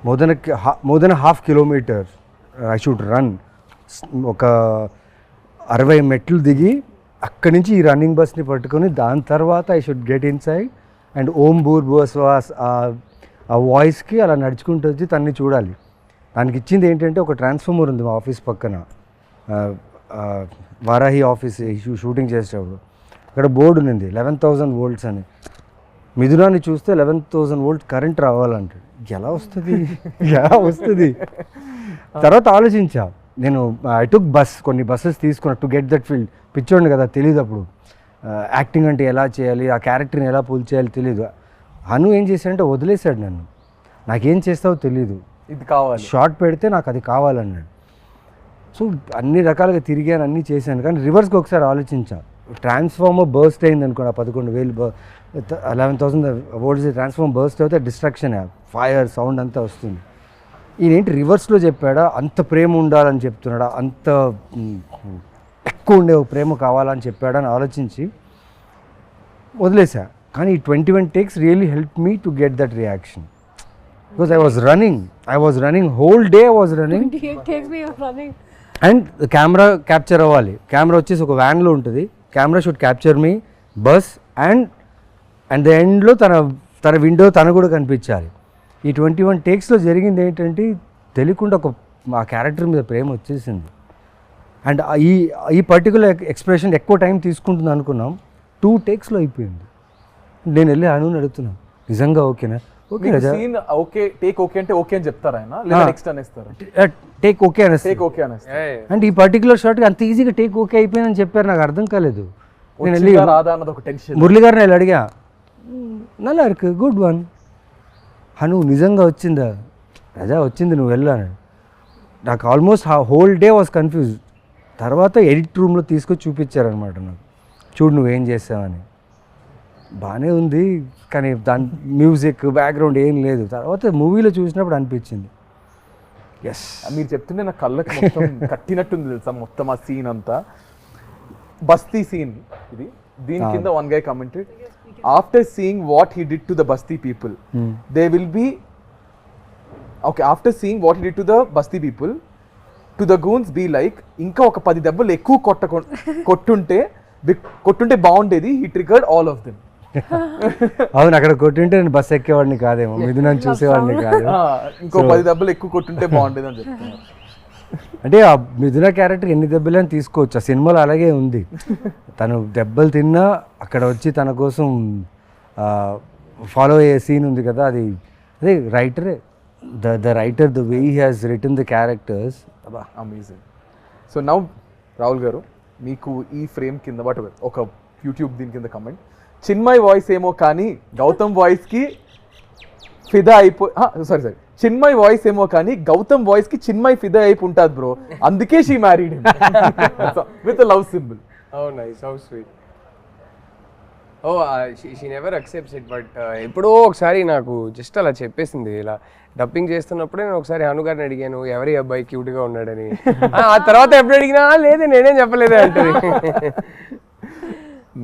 more than a half kilometer I should run. ఒక 60 మెట్లు దిగి అక్కడి నుంచి ఈ running బస్ని పట్టుకొని దాని తర్వాత I should get inside and ఓం బూర్ బువస్వాస్ ఆ వాయిస్కి అలా నడుచుకుంటూ వచ్చి తన్ని చూడాలి. దానికి ఇచ్చింది ఏంటంటే ఒక ట్రాన్స్ఫార్మర్ ఉంది మా ఆఫీస్ పక్కన, వారాహి ఆఫీస్ షూటింగ్ చేసేటప్పుడు అక్కడ బోర్డు ఉంది 11,000 volts అని. మిథునాన్ని చూస్తే 11,000 volt కరెంట్ రావాలంటాడు. ఎలా వస్తుంది తర్వాత ఆలోచించా నేను. ఐ టుక్ కొన్ని బస్సెస్ తీసుకున్నా టు గెట్ దట్ ఫీల్డ్. పిచ్చోండి కదా, తెలియదు అప్పుడు యాక్టింగ్ అంటే ఎలా చేయాలి, ఆ క్యారెక్టర్ని ఎలా పూల్ చేయాలి తెలియదు. అను ఏం చేశాడంటే వదిలేశాడు నన్ను, నాకేం చేస్తావో తెలీదు, ఇది కావాలి షార్ట్ పెడితే నాకు అది కావాలన్నాడు. సో అన్ని రకాలుగా తిరిగాను, అన్నీ చేశాను. కానీ రివర్స్కి ఒకసారి ఆలోచించా, ట్రాన్స్ఫార్మర్ బర్స్ట్ అయింది అనుకోండి, 11,000 11,000 volts ట్రాన్స్ఫార్మర్ బర్స్ట్ అయితే డిస్ట్రక్షన్, ఫైర్ సౌండ్ అంతా వస్తుంది. ఈయనేంటి రివర్స్లో చెప్పాడా, అంత ప్రేమ ఉండాలని చెప్తున్నాడా, అంత ఎక్కువ ఉండే ప్రేమ కావాలని చెప్పాడా అని ఆలోచించి వదిలేసా. కానీ ఈ 21 takes really help me to get that reaction. Because I was running whole day I was running. 28 takes me of running. And camera capture అవ్వాలి. కెమెరా వచ్చేసి ఒక వ్యాన్లో ఉంటుంది. Camera should capture me bus and the ఎండ్లో తన window తన కూడా కనిపించాలి. ఈ 21 takesలో జరిగింది ఏంటంటే తెలియకుండా ఆ క్యారెక్టర్ మీద ప్రేమ వచ్చేసింది. అండ్ ఈ పర్టికులర్ ఎక్స్ప్రెషన్ ఎక్కువ టైం తీసుకుంటుంది అనుకున్నాం, 2 takesలో అయిపోయింది. నేను వెళ్ళి అనుని అడుగుతున్నాను, నిజంగా ఓకేనా? Okay scene okay, take okay అంటే ఓకే అని చెప్తారా ఆయన, లేదా నెక్స్ట్ అనేస్తారా? టేక్ ఓకే అనేసి. టేక్ ఓకే అనేస్తారు. అంటే ఈ పర్టికులర్ షాట్కి అంత ఈజీగా టేక్ ఓకే అయిపోయిందని చెప్పారు, నాకు అర్థం కాలేదు. నేను వెళ్ళి రాదా అన్నది ఒక టెన్షన్. మురళి గారిని వెళ్ళి అడిగా, నల్లా ఇருக்கு గుడ్ వన్ హను, నిజంగా వచ్చిందా? రజా వచ్చింది, నువ్వు వెళ్ళాను. నాకు almost whole day was confuse. తర్వాత ఎడిట్ రూమ్లో తీసుకొచ్చి చూపించారనమాట నాకు, చూడు నువ్వేం చేసావని. బాగానే ఉంది కానీ దాని మ్యూజిక్ బ్యాక్గ్రౌండ్ ఏం లేదు. తర్వాత మూవీలో చూసినప్పుడు అనిపించింది ఎస్. మీరు చెప్తుంటే నా కళ్ళకి మొత్తం కట్టినట్టుంది తెలుసా మొత్తం ఆ సీన్ అంతా. బస్తీ సీన్ ఇది. దీని కింద one guy commented, after seeing what he did to the basti people they will be okay, after seeing what he did to the basti people to the goons be like, ఇంకా ఒక 10 దెబ్బలు ఎక్కువ కొట్టుంటే బాగుండేది. He triggered all of them. అవును, అక్కడ కొట్టుంటే నేను bus ఎక్కేవాడిని కాదేమో, ఇది నన్ను చూసేవాడిని కాదు. ఇంకో 10 దెబ్బలు ఎక్కువ కొట్టుంటే బాగుండేది అని చెప్తున్నారు. అంటే ఆ మిథున క్యారెక్టర్ ఎన్ని దెబ్బలని తీసుకోవచ్చు, ఆ సినిమాలో అలాగే ఉంది. తను దెబ్బలు తిన్నా అక్కడ వచ్చి తన కోసం ఫాలో అయ్యే సీన్ ఉంది కదా, అదే రైటరే, the writer, the way he has written the characters, amazing. So now Rahul garu, మీకు ఈ ఫ్రేమ్ కింద ఒక యూట్యూబ్ దీని కింద కమెంట్, చిన్మయ్ వాయిస్ ఏమో కానీ గౌతమ్ వాయిస్కి ఫిదా సారీ చిన్మయ్ వాయిస్ ఏమో కానీ గౌతమ్ వాయిస్ కి చిన్మయ్ ఫిదా అయిపో ఉంటుంది బ్రో, అందుకే she married him with love symbol. Oh nice, how sweet. Oh she never accepts it, but ఎప్పుడో ఒకసారి నాకు జస్ట్ అలా చెప్పేసింది. ఇలా డబ్బింగ్ చేస్తున్నప్పుడే నేను ఒకసారి హను గారిని అడిగాను, ఎవరి అబ్బాయి క్యూట్గా ఉన్నాడని. ఆ తర్వాత ఎప్పుడు అడిగినా లేదు నేనేం చెప్పలేదే అంటది.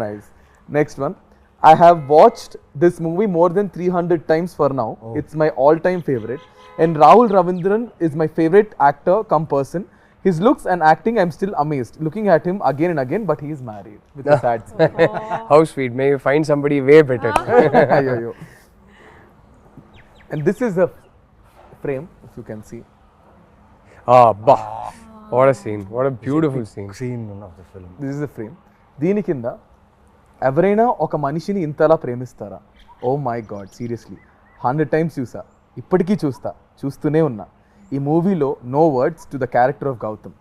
Nice. Next one. I have watched this movie more than 300 times for now. Oh. It's my all-time favorite. And Rahul Ravindran is my favorite actor come person. His looks and acting, I'm still amazed. Looking at him again and again, but he is married with a sad smile. How sweet. May you find somebody way better. Ayyo. And this is a frame, if you can see. Bah. What a scene. What a beautiful scene. Scene of the film. This is the frame. దీని కింద ఎవరైనా ఒక మనిషిని ఇంతలా ప్రేమిస్తారా? Oh my god, seriously 100 times చూసా, ఇప్పటికీ చూస్తూనే ఉన్నా. ఈ మూవీలో no words to the character of Gautam.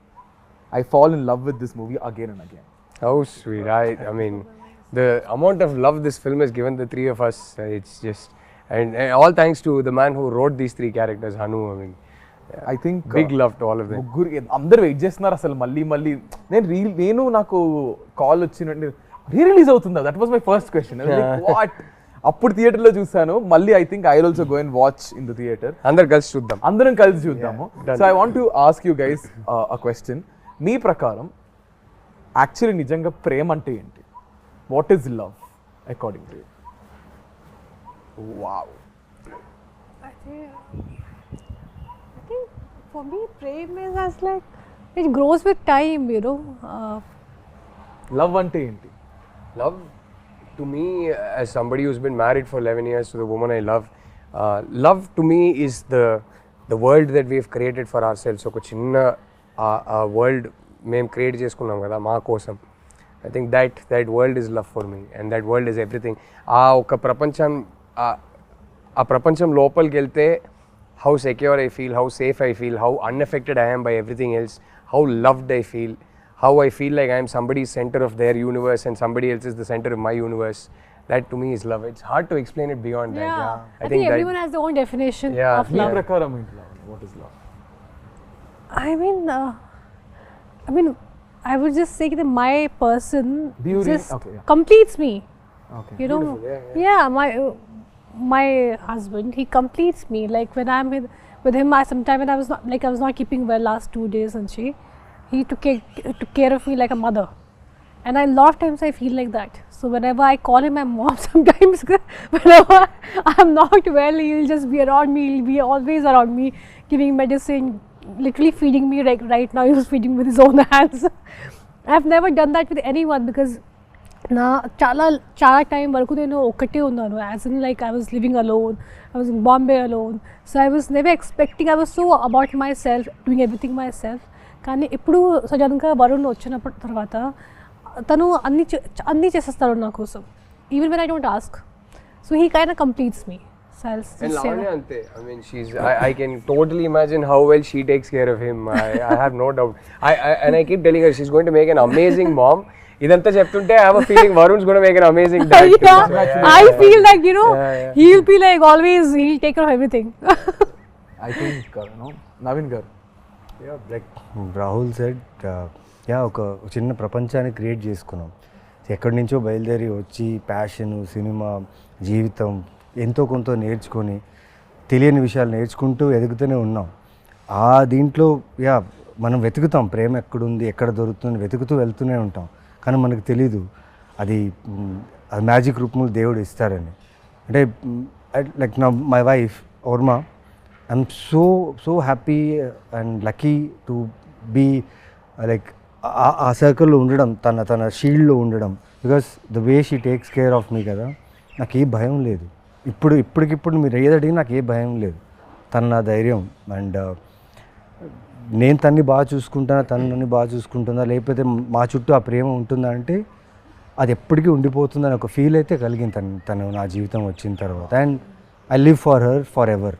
I fall in love with this movie again and again. How sweet. I mean, the amount of love this film has given the three of us, it's just, and all thanks to the man who wrote these 3 characters, Hanu. I mean, I think big love to all of them. ముగ్గురు అందరు wait చేస్తున్నారు అసలు మళ్ళీ. నేను నాకు call వచ్చినట్టు release అవుతుందా, that was my first question. What, అప్పుడు థియేటర్లో చూసాను, మళ్ళీ I think I will also go and watch in the theatre. అందరం కలిసి చూద్దాము. So I want to ask you guys a question. మీ ప్రకారం యాక్చువల్లీ నిజంగా ప్రేమ అంటే ఏంటి? What is love according to you? Wow. I think for me, prem is as like it grows with time, you know. Love అంటే ఏంటి? Love, to me, as somebody who's been married for 11 years to the woman I love, love to me is the world that we've created for ourselves. ఒక చిన్న world మేము create చేసుకున్నాం కదా మా కోసం. I think that world is love for me, and that world is everything. ఒక ప్రపంచం లోపలికి వెళ్తే how secure I feel, how safe I feel, how unaffected I am by everything else, how loved I feel, how I feel like I am somebody's center of their universe and somebody else is the center of my universe. That to me is love. It's hard to explain it beyond that. Yeah. I think everyone has their own definition of me love. ప్రకారం ఏంటి love? What is love? I mean, I would just say that my person just completes me. Okay. You know, yeah, my husband, he completes me. Like when I'm with him, sometime when I was not keeping well last 2 days, and he took care of me like a mother. And a lot of times I feel like that. So whenever I call him my mom, sometimes whenever I'm not well, he'll just be around me. He'll be always around me, giving medicine, literally feeding me. Like right now, he was feeding with his own hands. I've never done that with anyone because na chala time varaku nenu okate unnanu. As in, like, I was living alone. I was in Bombay alone. So I was never expecting. I was so about myself, doing everything myself. కానీ ఇప్పుడు సడన్గా వరుణ్ వచ్చినప్పుడు తర్వాత తను అన్నీ చేసేస్తాడు నా కోసం, even when I don't ask. So he kind of completes me. And Lavanya ante, I mean, I can totally imagine how well she takes care of him. I have no doubt. And I keep telling her she's going to make an amazing mom. Idantha cheptunte I have a feeling Varun's going to make an amazing dad. I feel like, you know, he'll be like always, he'll take care of everything. I think, Naveen garu. Yeah, like Rahul said, ఒక చిన్న ప్రపంచాన్ని create చేసుకున్నాం. ఎక్కడి నుంచో బయలుదేరి వచ్చి passion, cinema, జీవితం ఎంతో కొంత నేర్చుకొని తెలియని విషయాలు నేర్చుకుంటూ ఎదుగుతూనే ఉన్నాం. ఆ దీంట్లో మనం వెతుకుతాం ప్రేమ ఎక్కడుంది, ఎక్కడ దొరుకుతుంది, వెతుకుతూ వెళ్తూనే ఉంటాం. కానీ మనకు తెలీదు అది మ్యాజిక్ రూపంలో దేవుడు ఇస్తారని. అంటే లైక్ నా my wife Varma, I'm so happy and lucky to be like ఆ సర్కిల్లో ఉండడం, తన షీల్డ్లో ఉండడం. Because the way she takes care of me కదా, నాకు ఏ భయం లేదు. ఇప్పటికిప్పుడు మీరు ఏదడిగి నాకు ఏ భయం లేదు. తన నా ధైర్యం. అండ్ నేను తన్ని బాగా చూసుకుంటానా, తను నన్ను బాగా చూసుకుంటుందా, లేకపోతే మా చుట్టూ ఆ ప్రేమ ఉంటుందా అంటే అది ఎప్పటికీ ఉండిపోతుందని ఒక ఫీల్ అయితే కలిగింది తను నా జీవితం వచ్చిన తర్వాత. And I live for her forever ఎవర్.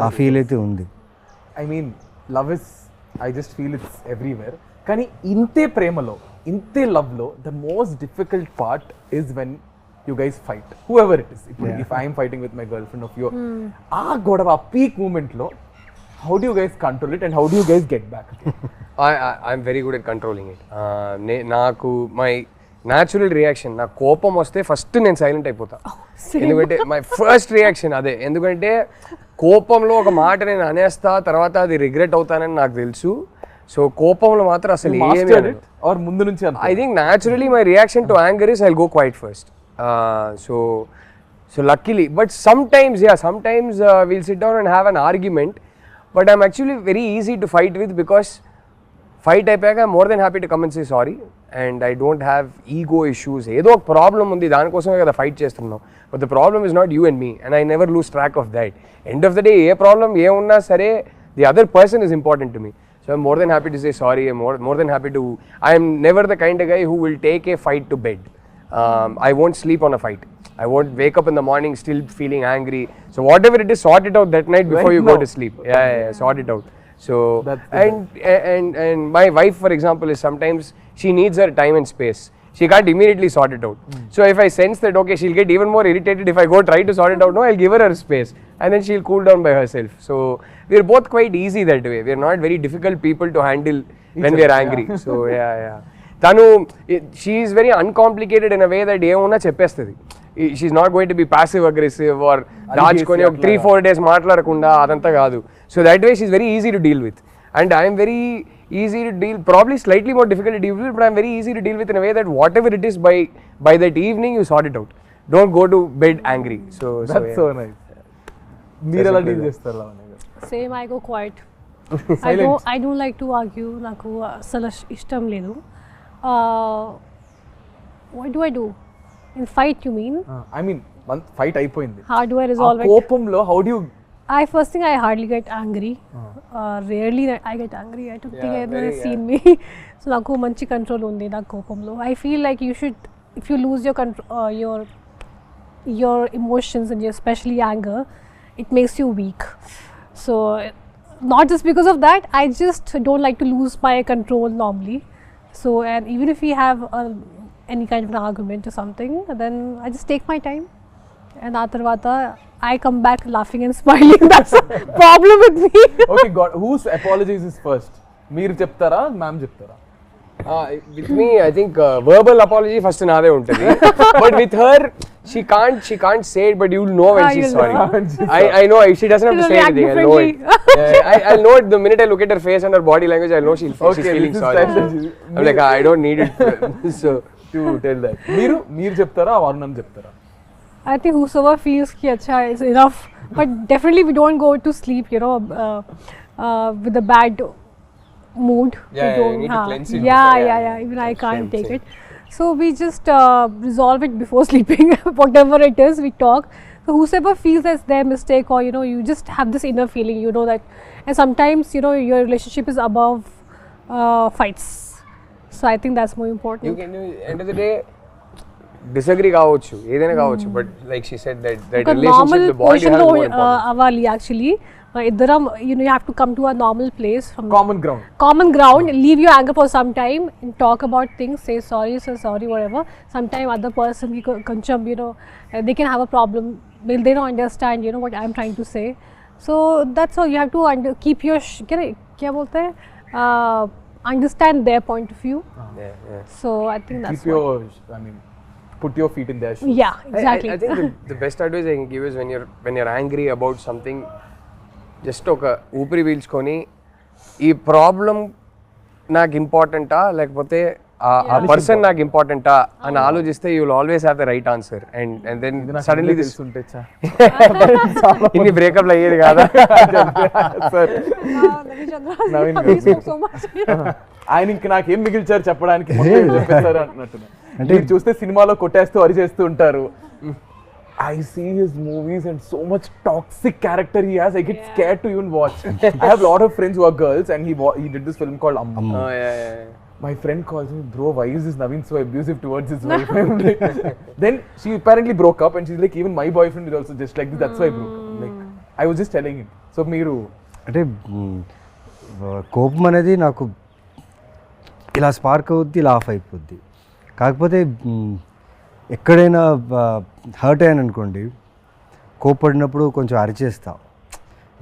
ఆ ఫీల్ అయితే ఉంది. I mean love is, I just feel it's everywhere. కానీ ఇంతే ప్రేమలో, ఇంతే లవ్లో the most difficult part is when you guys fight, whoever it is. ఇప్పుడు if I'm fighting with my girlfriend of your, ఆ గొడవ, ఆ peak మూమెంట్లో how do you guys control it and how do you guys get back? I'm very good at controlling it. నాకు my natural reaction, నాకు కోపం వస్తే first నేను silent అయిపోతా. ఎందుకంటే మై ఫస్ట్ రియాక్షన్ అదే. ఎందుకంటే కోపంలో ఒక మాట నేను అనేస్తా, తర్వాత అది రిగ్రెట్ అవుతానని నాకు తెలుసు. సో కోపంలో మాత్రం అసలు ముందు నుంచి I think naturally my reaction to anger is I'll go quiet first. So luckily, but sometimes we'll sit down and have an argument, but I'm actually very easy to fight with because fight అయిపోయాక I'm more than happy to come and say sorry, and I don't have ego issues. ఏదో ఒక problem ఉంది, దానికోసమే కదా fight చేస్తున్నాం. But the problem is not you and me, and I never lose track of that. End of the day ఏ problem ఏమున్నా సరే the other person is important to me. So I'm more than happy to say sorry. More than happy to, I'm never the kind guy who will take a fight to bed. I won't sleep on a fight. I won't wake up in the morning still feeling angry. So whatever it is, sort it out that night before you go to sleep. Yeah, sort it out. So and my wife, for example, is sometimes she needs her time and space. She can't immediately sort it out. So if I sense that okay, she'll get even more irritated if I go try to sort it out, no, I'll give her space, and then she'll cool down by herself. So we're both quite easy that way. We're not very difficult people to handle when we're angry. So yeah. Tanu, she is very uncomplicated in a way that ఏమన్నా చెప్పేస్తుంది. She's not going to be passive aggressive or దాచుకొని ఒక 3-4 days మాట్లాడకుండా అదంతా కాదు. So that way she's very easy to deal with, and I'm very easy to deal, probably slightly more difficult to deal with, but I'm very easy to deal with in a way that whatever it is, by that evening you sort it out. Don't go to bed angry. That's so nice. మీరు ఎలా deal చేస్తారు Lavanya గారు? Same, I go quiet. I don't like to argue. నాకు అసలు ఇష్టం లేదు. What do I do? In fight, you mean? I mean, fight అయిపోయింది. How do I resolve it? కోపంలో how do you? First thing, I hardly get angry. Rarely I get angry. I don't think I've ever seen me. So నాకు మంచి control ఉంది నా కోపంలో. I feel like you should, if you lose your control, your emotions, and especially anger, it makes you weak. So not just because of that, I just don't like to lose my control normally. So, and even if we have any kind of an argument or something, then I just take my time, and atarvata I come back laughing and smiling. That's a problem with me. Okay, God, whose apologies is first? మీరు చెప్తారా, ma'am చెప్తారా? With me, I think verbal apology first naade untadi. But with her, she can't say it, but you'll know when she's you'll sorry. know. I know she doesn't have to She'll say react anything. I'll know it. differently. I'll know it the minute I look at her face and her body language. I'll know she's feeling sorry. I'm like, I don't need it. So to tell that. మీరు చెప్తారా వరుణ్ అని చెప్తారా? I think whosoever feels ki acha is enough, but definitely we don't go to sleep, with a bad mood. Yeah, We you don't, need to cleanse it Yeah, before, yeah, yeah. yeah. Even I can't take same. it. So we just resolve it before sleeping, whatever it is, we talk. So whosoever feels that's their mistake, or you just have this inner feeling, that, and sometimes your relationship is above fights. So I think that's more important. you can end of the day disagree కావచ్చు ఏదైనా కావచ్చు, but like she said that Because relationship, normal the bond you position have is lo more important. avali actually. Iddaram, you have to come to a normal place from common ground leave your anger for some time and talk about things, say sorry, whatever. Sometime other person koncham, they can have a problem, they don't understand what I'm trying to say. So that's how you have to keep your kya bolte hain, understand their point of view. Yeah. So I think that's keep your put your feet in their shoes. yeah, exactly. I think the best advice I can give is when you're angry about something, just ఒక ఊపిరి పీల్చుకొని ఈ problem నాకు ఇంపార్టెంటా లేకపోతే ఆ person నాకు ఇంపార్టెంటా అని ఆలోచిస్తే you will always have the right answer. And then suddenly this ఇన్ని బ్రేకప్లు అయ్యేది కాదా sir Naveen, we spoke so much. ఆయన ఇంక నాకేం మిగిల్చారు చెప్పడానికి మొత్తం చెప్పేశారు అంటున్నారు. అంటే చూస్తే సినిమాలో కొట్టేస్తూ అరిచేస్తూ ఉంటారు. I see his movies and so much toxic character he has. I get scared to even watch. I have a lot of friends who are girls, and he did this film called Amma. Oh yeah. My friend calls me, bro, why is this Naveen so abusive towards his wife? I'm like, then she apparently broke up, and she's like, even my boyfriend is also just like this. That's why I broke up. Like, I was just telling him. So మీరు అంటే కోపం అనేది నాకు ఇలా spark అవుద్ది, ఇలా of అయిపోద్ది. కాకపోతే ఎక్కడైనా హర్ట్ అయ్యాను అనుకోండి, కోపడినప్పుడు కొంచెం అరిచేస్తా.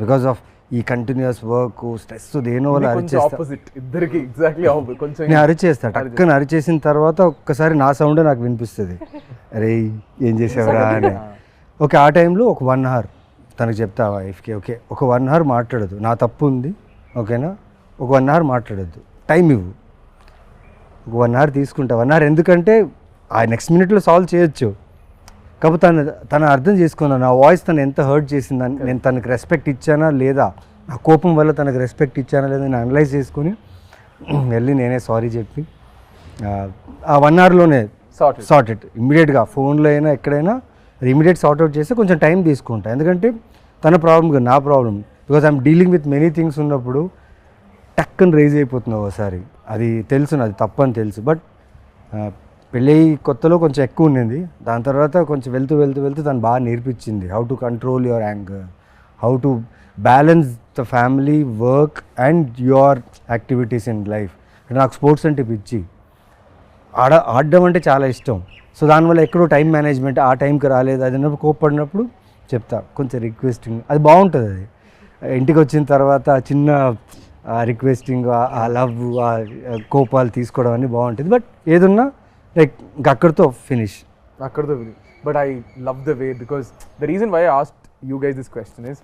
బికాస్ ఆఫ్ ఈ కంటిన్యూస్ వర్క్ స్ట్రెస్ దేనో వల్ల అరిచేస్తా. నేను అరిచేస్తా, టక్కన అరిచేసిన తర్వాత ఒక్కసారి నా సౌండే నాకు వినిపిస్తుంది, అరే ఏం చేసావురా అని. ఓకే, ఆ టైంలో ఒక 1 hour తనకు చెప్తా వైఫ్కి, ఓకే ఒక 1 hour మాట్లాడదు, నా తప్పు ఉంది ఓకేనా, ఒక 1 hour మాట్లాడద్దు, టైం ఇవ్వు, ఒక 1 hour తీసుకుంటా. 1 hour ఎందుకంటే ఆ నెక్స్ట్ మినిట్లో సాల్వ్ చేయొచ్చు. కాకపోతే తను అర్థం చేసుకున్నాను నా వాయిస్ తను ఎంత హర్ట్ చేసిందని, నేను తనకు రెస్పెక్ట్ ఇచ్చానా లేదా, నా కోపం వల్ల తనకు రెస్పెక్ట్ ఇచ్చానా లేదా నేను అనలైజ్ చేసుకుని వెళ్ళి నేనే సారీ చెప్పి ఆ 1 hourలోనే సార్ట్ ఇట్ ఇమ్మీడియట్గా. ఫోన్లో అయినా ఎక్కడైనా అది ఇమీడియట్ సార్ట్ అవుట్ చేస్తే కొంచెం టైం తీసుకుంటా. ఎందుకంటే తన ప్రాబ్లం కాదు నా problem. Because I'm dealing with many things ఉన్నప్పుడు టక్కని రేజ్ అయిపోతుంది ఒకసారి. అది తెలుసు, అది తప్పని తెలుసు. బట్ పెళ్ళి కొత్తలో కొంచెం ఎక్కువ ఉండింది, దాని తర్వాత కొంచెం వెళ్తూ తను బాగా నేర్పించింది how to control your anger, how to balance the family, work and your activities in life. నాకు స్పోర్ట్స్ అంటే పిచ్చి, ఆడడం అంటే చాలా ఇష్టం. సో దానివల్ల ఎక్కడో టైం మేనేజ్మెంట్ ఆ టైంకి రాలేదు, అది అన్నప్పుడు కోప్పడినప్పుడు చెప్తా కొంచెం రిక్వెస్టింగ్, అది బాగుంటుంది. అది ఇంటికి వచ్చిన తర్వాత చిన్న రిక్వెస్టింగ్, ఆ లవ్, ఆ కోపాలు తీసుకోవడం అన్నీ బాగుంటుంది. బట్ ఏదున్నా లైక్ అక్కడితో finish. But I love the way, because the reason why I asked you guys this question is,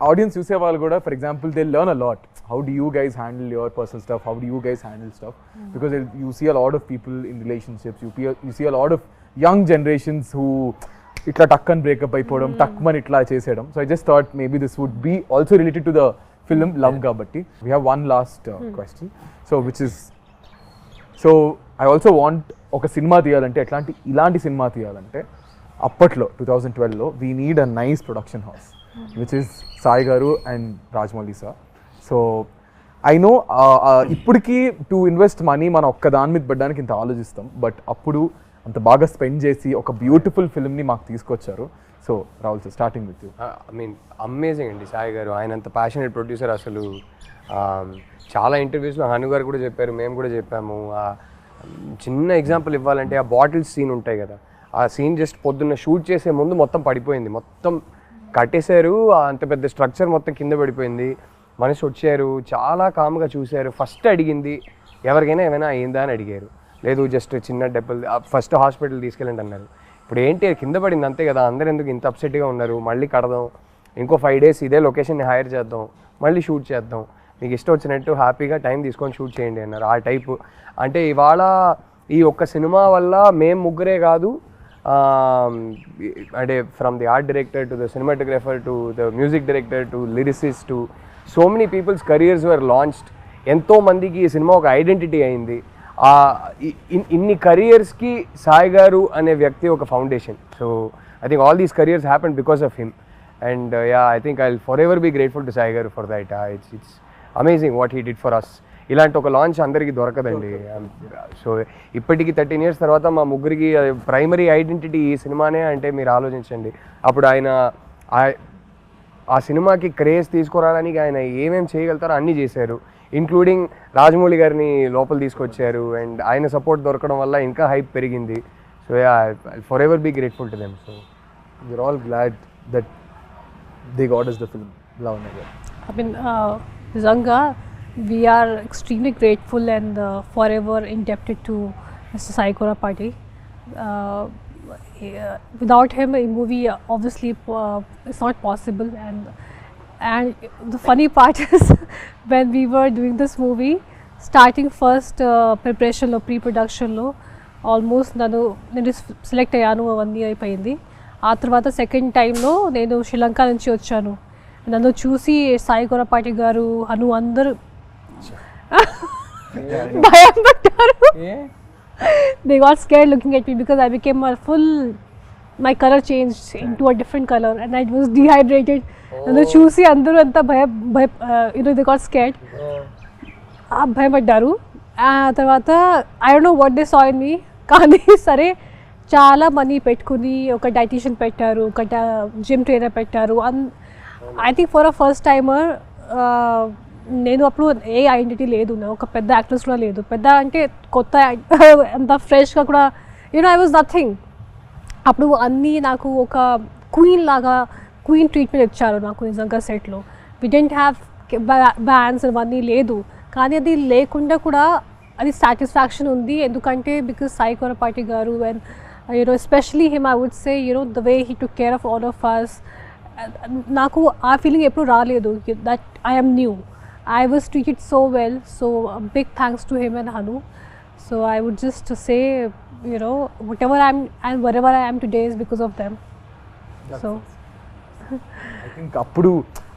audience చూసే వాళ్ళు కూడా for example they learn a lot. How do you guys handle your personal stuff? How do you guys handle stuff? Because you see a lot of people in relationships. You see a lot of young generations who itla takkan break up ayipodam, takman itla chesedam. So I just thought maybe this would be also related to the film Love Gabatti. We have one last question. So which is, so I also want oka cinema tiyalante ilanti cinema tiyalante appatlo 2012 lo we need a nice production house, which is Sai Garu and Rajmouli sir. So I know ఇప్పటికీ to invest money మనం ఒక్క దాని మీద పెట్టడానికి ఇంత ఆలోచిస్తాం, but అప్పుడు అంత బాగా స్పెండ్ చేసి ఒక బ్యూటిఫుల్ ఫిల్మ్ని మాకు తీసుకొచ్చారు. So Rahul sir, starting with you. I mean amazing అండి సాయి గారు, ఆయన అంత ప్యాషనేట్ ప్రొడ్యూసర్. అసలు చాలా ఇంటర్వ్యూస్లో హను గారు కూడా చెప్పారు, మేము కూడా చెప్పాము. చిన్న ఎగ్జాంపుల్ ఇవ్వాలంటే ఆ బాటిల్స్ సీన్ ఉంటాయి కదా, ఆ సీన్ జస్ట్ పొద్దున్న షూట్ చేసే ముందు మొత్తం పడిపోయింది, మొత్తం కట్టేశారు, అంత పెద్ద స్ట్రక్చర్ మొత్తం కింద పడిపోయింది. మనిషి వచ్చారు, చాలా కామ్గా చూశారు, ఫస్ట్ అడిగింది ఎవరికైనా ఏమైనా అయిందా అని అడిగారు. లేదు జస్ట్ చిన్న దెబ్బలు, ఫస్ట్ హాస్పిటల్ తీసుకెళ్ళండి అన్నారు. ఇప్పుడు ఏంటి కింద పడింది అంతే కదా, అందరు ఎందుకు ఇంత అప్సెట్గా ఉన్నారు, మళ్ళీ కడదాం, ఇంకో 5 days ఇదే లొకేషన్ని హైర్ చేద్దాం, మళ్ళీ షూట్ చేద్దాం, మీకు ఇష్టం వచ్చినట్టు హ్యాపీగా టైం తీసుకొని షూట్ చేయండి అన్నారు. ఆ టైపు అంటే ఇవాళ ఈ ఒక్క సినిమా వల్ల మేము ముగ్గురే కాదు, అంటే from the art director to the cinematographer to the music director to lyricist to so many people's careers were launched. ఎంతో మందికి ఈ సినిమా ఒక ఐడెంటిటీ అయింది. ఇన్ని కెరియర్స్కి సాయి గారు అనే వ్యక్తి ఒక foundation. So I think all these careers happen because of him. And I think I will forever be grateful to Sai garu for that. It's amazing what he did for us. ఇలాంటి ఒక launch అందరికీ దొరకదండి. So ఇప్పటికీ 13 years తర్వాత మా ముగ్గురికి primary identity ఈ సినిమానే అంటే మీరు ఆలోచించండి. అప్పుడు ఆయన ఆ సినిమాకి క్రేజ్ తీసుకురావడానికి ఆయన ఏమేమి చేయగలుగుతారో అన్నీ చేశారు. ఇంక్లూడింగ్ రాజమౌళి గారిని లోపల తీసుకొచ్చారు. అండ్ ఆయన సపోర్ట్ దొరకడం వల్ల ఇంకా హైప్ పెరిగింది. So forever be grateful to them. So we are all glad that they got us the film. Lavanya garu, I mean, Zanga, we are extremely grateful and forever indebted to Mr. Sai Korapati. Without him, a movie obviously is not possible. And the funny part is when we were doing this movie, starting first preparation lo, pre-production lo, almost నేను select అయ్యాను, 1 year అయిపోయింది. ఆ తర్వాత second టైంలో నేను శ్రీలంక నుంచి వచ్చాను. నన్ను చూసి సాయి కొరపాటి గారు అను అందరూ భయపడ్డారు. They got scared looking at me because I became my color changed into a different color and I was dehydrated. నన్ను చూసి అందరూ అంతా they got scared. భయపడ్డారు. ఆ తర్వాత I don't know what they saw in me, కానీ సరే చాలా మనీ పెట్టుకుని ఒక డైటీషియన్ పెట్టారు, ఒక జిమ్ ట్రైనర్ పెట్టారు. I think for a first timer నేను అప్పుడు ఏ ఐడెంటిటీ లేదు, ఒక పెద్ద యాక్ట్రెస్ కూడా లేదు, పెద్ద అంటే కొత్త అంత ఫ్రెష్గా కూడా ఐ వాజ్ నథింగ్. అప్పుడు అన్నీ నాకు ఒక క్వీన్ ట్రీట్మెంట్ ఇచ్చారు నాకు నిజంగా సెట్లో. వి డెంట్ హ్యావ్ బ్యాండ్స్ అవన్నీ లేదు, కానీ అది లేకుండా కూడా అది సాటిస్ఫాక్షన్ ఉంది. ఎందుకంటే బికాస్ సాయి కొరపాటి గారు and especially him, I would say, the way he took care of all of us. నాకు ఆ ఫీలింగ్ ఎప్పుడు రాలేదు that I am new. I was treated so well. So a big thanks to him and Hanu. So I would just say, whatever I am and wherever I am today is because of them. So I think అప్పుడు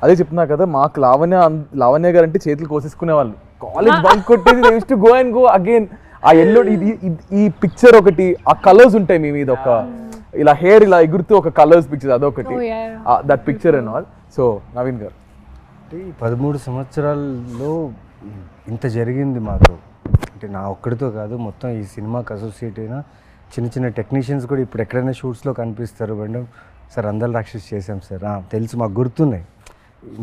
అదే చెప్తున్నా కదా, మాకు లావణ్య గారు అంటే చేతులు కోసేసుకునే వాళ్ళు. College bunk కొట్టేది, they used to go and go again. ఆ ఎల్లో ఈ పిక్చర్ ఒకటి, ఆ కలర్స్ ఉంటాయి మీ మీద, ఒక ఇలా హెయిర్ ఇలా ఎగురుతూ ఒక కలర్స్ పిక్చర్, అదొకటి, that picture and all. So Naveen గారు, అంటే 13 సంవత్సరాల్లో ఇంత జరిగింది మాతో. అంటే నా ఒక్కడితో కాదు, మొత్తం ఈ సినిమాకి అసోసియేట్ అయిన చిన్న చిన్న టెక్నీషియన్స్ కూడా ఇప్పుడు ఎక్కడైనా షూట్స్లో కనిపిస్తారు. మేడం సార్ అందరూ రాక్షస్ చేసాం సార్, తెలుసు మాకు గుర్తున్నాయి.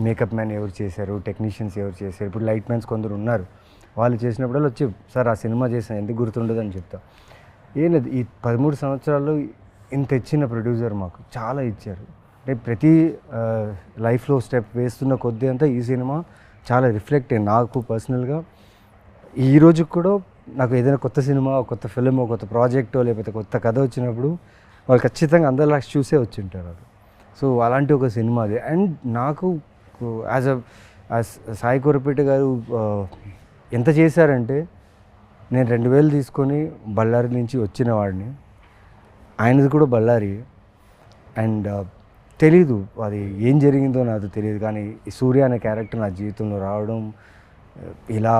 మేకప్ మ్యాన్ ఎవరు చేశారు, టెక్నీషియన్స్ ఎవరు చేశారు, ఇప్పుడు లైట్ మ్యాన్స్ కొందరు ఉన్నారు, వాళ్ళు చేసినప్పుడల్లా వచ్చి సార్ ఆ సినిమా చేసాను ఎందుకు గుర్తుండదు అని చెప్తా. ఏం లేదు, ఈ 13 సంవత్సరాల్లో ఇంత ఇచ్చిన ప్రొడ్యూసర్ మాకు చాలా ఇచ్చారు. అంటే ప్రతి లైఫ్లో స్టెప్ వేస్తున్న కొద్దీ అంతా ఈ సినిమా చాలా రిఫ్లెక్ట్ అయ్యింది నాకు పర్సనల్గా. ఈ రోజుకి కూడా నాకు ఏదైనా కొత్త సినిమా, కొత్త ఫిలిం, కొత్త ప్రాజెక్టో లేకపోతే కొత్త కథ వచ్చినప్పుడు వాళ్ళు ఖచ్చితంగా అందరి లాగా చూసే వచ్చి ఉంటారు అది. సో అలాంటి ఒక సినిమా అది. అండ్ నాకు యాజ్ సాయి కొరపేట గారు ఎంత చేశారంటే, నేను 2000 తీసుకొని బళ్ళారి నుంచి వచ్చిన వాడిని, ఆయనది కూడా బళ్ళారి. అండ్ తెలీదు అది ఏం జరిగిందో నాకు తెలియదు, కానీ ఈ సూర్య అనే క్యారెక్టర్ నా జీవితంలో రావడం, ఇలా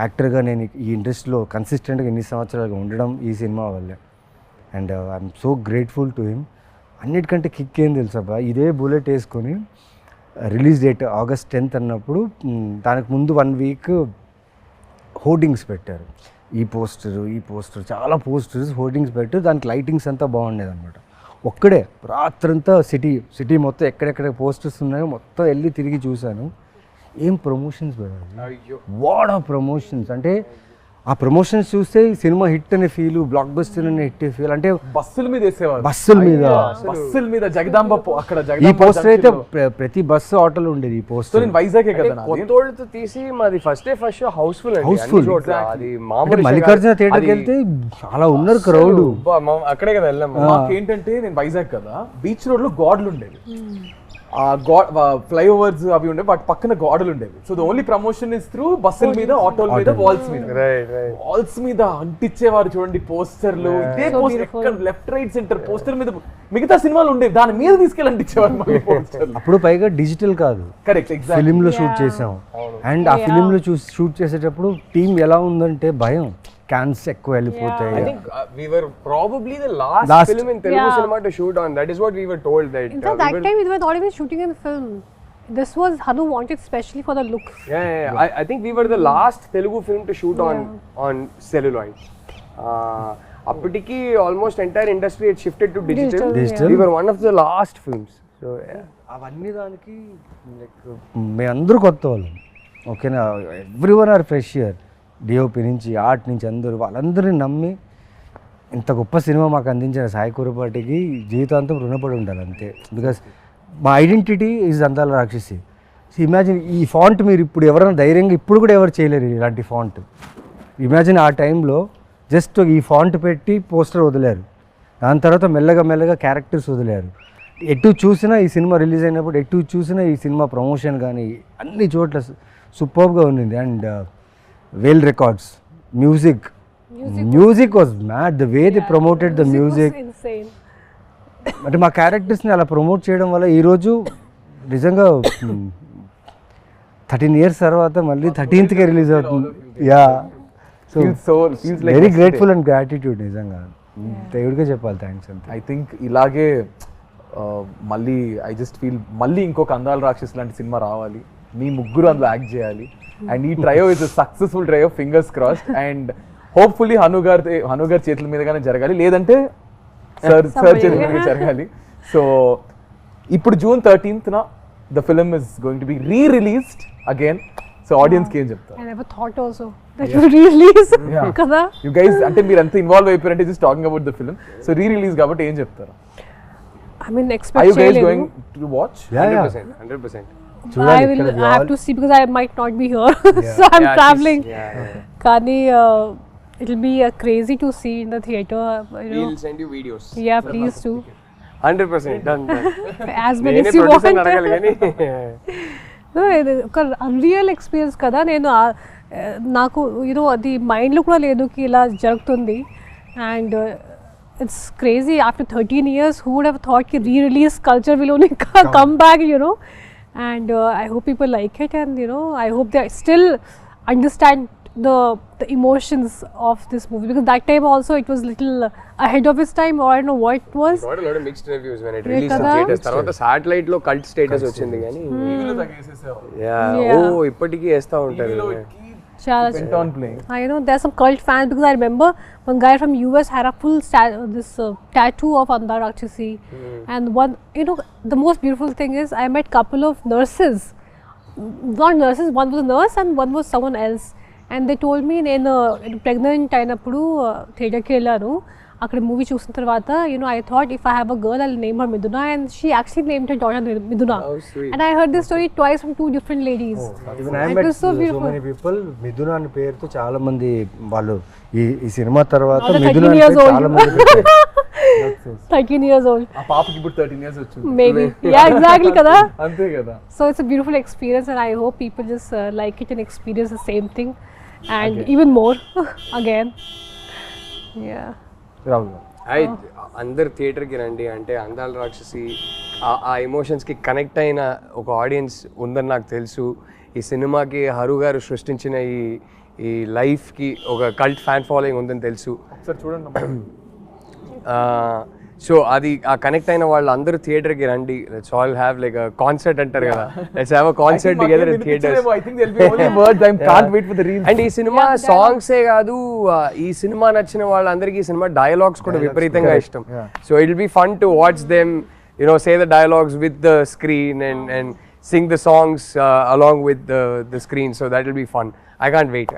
యాక్టర్గా నేను ఈ ఇండస్ట్రీలో కన్సిస్టెంట్గా ఇన్ని సంవత్సరాలుగా ఉండడం ఈ సినిమా వల్లే. And I'm so grateful to him. అన్నిటికంటే కిక్ ఏం తెలుసబ్బా, ఇదే బుల్లెట్ వేసుకొని రిలీజ్ డేట్ August 10th అన్నప్పుడు దానికి ముందు 1 week హోర్డింగ్స్ పెట్టారు. ఈ పోస్టర్ చాలా పోస్టర్స్ హోర్డింగ్స్ పెట్టారు. దానికి లైటింగ్స్ అంతా బాగుండేది అనమాట. ఒక్కడే రాత్రంతా సిటీ మొత్తం ఎక్కడెక్కడ పోస్టర్స్ ఉన్నాయో మొత్తం వెళ్ళి తిరిగి చూశాను. ఏం ప్రమోషన్స్ పెట్టారు, వాట్ ఆఫ్ ప్రమోషన్స్. అంటే ఆ ప్రమోషన్స్ చూస్తే ఈ సినిమా హిట్ అనే ఫీల్, బ్లాక్ బస్టర్ అనే హిట్ ఫీల్. అంటే బస్సుల మీద వేసేవారు, బస్సుల మీద జగదాంబ అక్కడ ఈ జగదాంబ పోస్టర్ అయితే ప్రతి బస్సు ఆటోలో ఉండేది ఈ సో పోస్టర్. నేను వైజాగే కదా నాది. కొత్తోళ్ళతో తీసి మాది ఫస్ట్ షో హౌస్ఫుల్ అండి, Houseful. అన్ని చోట్ల. అది అంటే మామూలు మల్లికార్జున థియేటర్కి వెళ్తే చాలా ఉన్నారు క్రౌడ్. అక్కడే కదా వెళ్ళాం. మాకేంటంటే నేను వైజాగ్ కదా, బీచ్ రోడ్ లో గోడలు ఉండేవి, ఆ గోడ ఫ్లైఓవర్స్ అవి ఉండేవి, వాటి పక్కన గోడలు ఉండేవి. So the only promotion is through బస్సుల మీద, ఆటోల మీద, వాల్స్ మీద. వాల్స్ మీద అంటించేవారు చూడండి పోస్టర్లు. ఇదే పోస్టర్ ఎక్కడ లెఫ్ట్ రైట్ సెంటర్ పోస్టర్ మీద మిగతా సినిమాలు ఉండేవి, దాని మీద తీసుకెళ్ళి అంటించేవారు మళ్ళీ పోస్టర్లు. అప్పుడు పైగా డిజిటల్ కాదు, కరెక్ట్, ఎగ్జాక్ట్. ఫిలిం లో షూట్ చేసాం. అండ్ ఆ ఫిలిం లో షూట్ చేసేటప్పుడు టీం ఎలా ఉందంటే భయం, క్యాన్స్ ఎక్కువ వెళ్ళిపోతాయి. I think we were probably the last film in Telugu cinema to shoot on. That is what we were told. That In fact, that time we were not even shooting in film. This was Hanu wanted specially for the look. Yeah. I think we were the last Telugu film to shoot on celluloid. Appatiki almost entire industry had shifted to digital. We were one of the last films. So yeah. అవన్నీ దానికి మేమందరూ కొత్త వాళ్ళం. ఓకేనా, everyone are fresher. DOP నుంచి, art నుంచి, వాళ్ళందరినీ నమ్మి ఇంత గొప్ప సినిమా మాకు అందించిన సాయి కురపాటికి జీవితాంతం రుణపడి ఉండాలి అంతే. బికాస్ మా ఐడెంటిటీ ఈజ్ అందాల రాక్షసి. ఇమాజిన్ ఈ ఫాంట్ మీరు ఇప్పుడు ఎవరైనా ధైర్యంగా ఇప్పుడు కూడా ఎవరు చేయలేరు ఇలాంటి ఫాంట్. ఇమాజిన్ ఆ టైంలో జస్ట్ ఈ ఫాంట్ పెట్టి పోస్టర్ వదిలేరు, దాని తర్వాత మెల్లగా క్యారెక్టర్స్ వదిలేరు. ఎటు చూసినా ఈ సినిమా రిలీజ్ అయినప్పుడు ఎటు చూసినా ఈ సినిమా ప్రమోషన్ కానీ అన్ని చోట్ల సూపర్గా ఉండింది. And Vel records, music was mad, the way they promoted the music. అంటే మా క్యారెక్టర్స్ని అలా ప్రమోట్ చేయడం వల్ల ఈరోజు నిజంగా 13 years తర్వాత మళ్ళీ 13th రిలీజ్ అవుతుంది. Yeah, so very grateful and gratitude. నిజంగా దేవుడికే చెప్పాలి థ్యాంక్స్ అంతే. ఐ థింక్ ఇలాగే మళ్ళీ ఐ జస్ట్ ఫీల్ మళ్ళీ ఇంకొక అందాల రాక్షస్ లాంటి సినిమా రావాలి, మీ ముగ్గురు అందులో యాక్ట్ చేయాలి. అండ్ ఈ trio is successful trio, fingers crossed. And hopefully Hanu గారి చేతుల మీదగానే జరగాలి, లేదంటే సార్ చేతుల మీద జరగాలి. సో ఇప్పుడు June 13th the film is going to be rereleased again. So audience కి ఏం చెప్తారు? I never thought also that you release కదా. You guys అంటే మీరు అంతా ఇన్వాల్వ్ అయిపోయారంటే just talking about the film. So rerelease కాబట్టి ఏం చెప్తారు? I mean, Are expect you guys going to watch? Yeah. 100%. I have to see because I might not be here. So I'm traveling. Kani, it'll be crazy to see in the theater. We'll send you videos. Yeah, please do. 100% done. As many as you want. No, ఒక unreal experience కదా. నేను నాకు అది మైండ్లో కూడా లేదు కి ఇలా జరుగుతుంది. And it's crazy after 13 years who would have thought ki re-release culture will only come back, and I hope people like it, and I hope they still understand the emotions of this movie, because that time also it was little ahead of its time, or I don't know what it was. Got a lot of mixed reviews when it released in theaters. Tarvata satellite lo cult status వచ్చింది గానీ టీవీలో తగ్గేసేసారు. ఇప్పటికీ వేస్తా ఉంటారు. Went on playing. I know there's some cult fans, because I remember one guy from US had a full tattoo of Andala Rakshasi. And one, the most beautiful thing is I met couple of nurses, not nurses, one was a nurse and one was someone else, and they told me నేను pregnant అయినప్పుడు థియేటర్కి వెళ్ళాను. అక్కడ movie చూసిన తర్వాత I thought if I have a girl I'll name her Miduna, and she actually named her daughter Miduna. Oh, sweet. And I heard this story twice from two different ladies. Even I met so many people మిథున అనే పేరుతో చాలా మంది వాళ్ళు ఈ cinema తర్వాత మిథున అనే చాలా మంది 13 years old. ఆ పాపకి ఇప్పుడు 13 years వచ్చింది. Maybe. Yeah, exactly kada. అంతే కదా. So it's a beautiful experience, and I hope people just like it and experience the same thing and even more again. Yeah. అందరు థియేటర్కి రండి. అంటే అందాల రాక్షసి ఆ ఎమోషన్స్కి కనెక్ట్ అయిన ఒక ఆడియన్స్ ఉందని నాకు తెలుసు. ఈ సినిమాకి హరు గారు సృష్టించిన ఈ లైఫ్కి ఒక కల్ట్ ఫ్యాన్ ఫాలోయింగ్ ఉందని తెలుసు. ఒకసారి చూడండి. సో అది ఆ కనెక్ట్ అయిన వాళ్ళు అందరూ థియేటర్కి రండి. Let's all have like a concert అంటారు కదా, let's have a concert together in theatres. I think there'll be only words. I can't wait for the reels. And ఈ సినిమా సాంగ్సే కాదు, ఈ సినిమా నచ్చిన వాళ్ళందరికీ ఈ సినిమా డైలాగ్స్ కూడా విపరీతంగా ఇష్టం. So it will be fun to watch them say the dialogues with the screen, and sing the songs along with the screen. So that will be fun. I can't wait.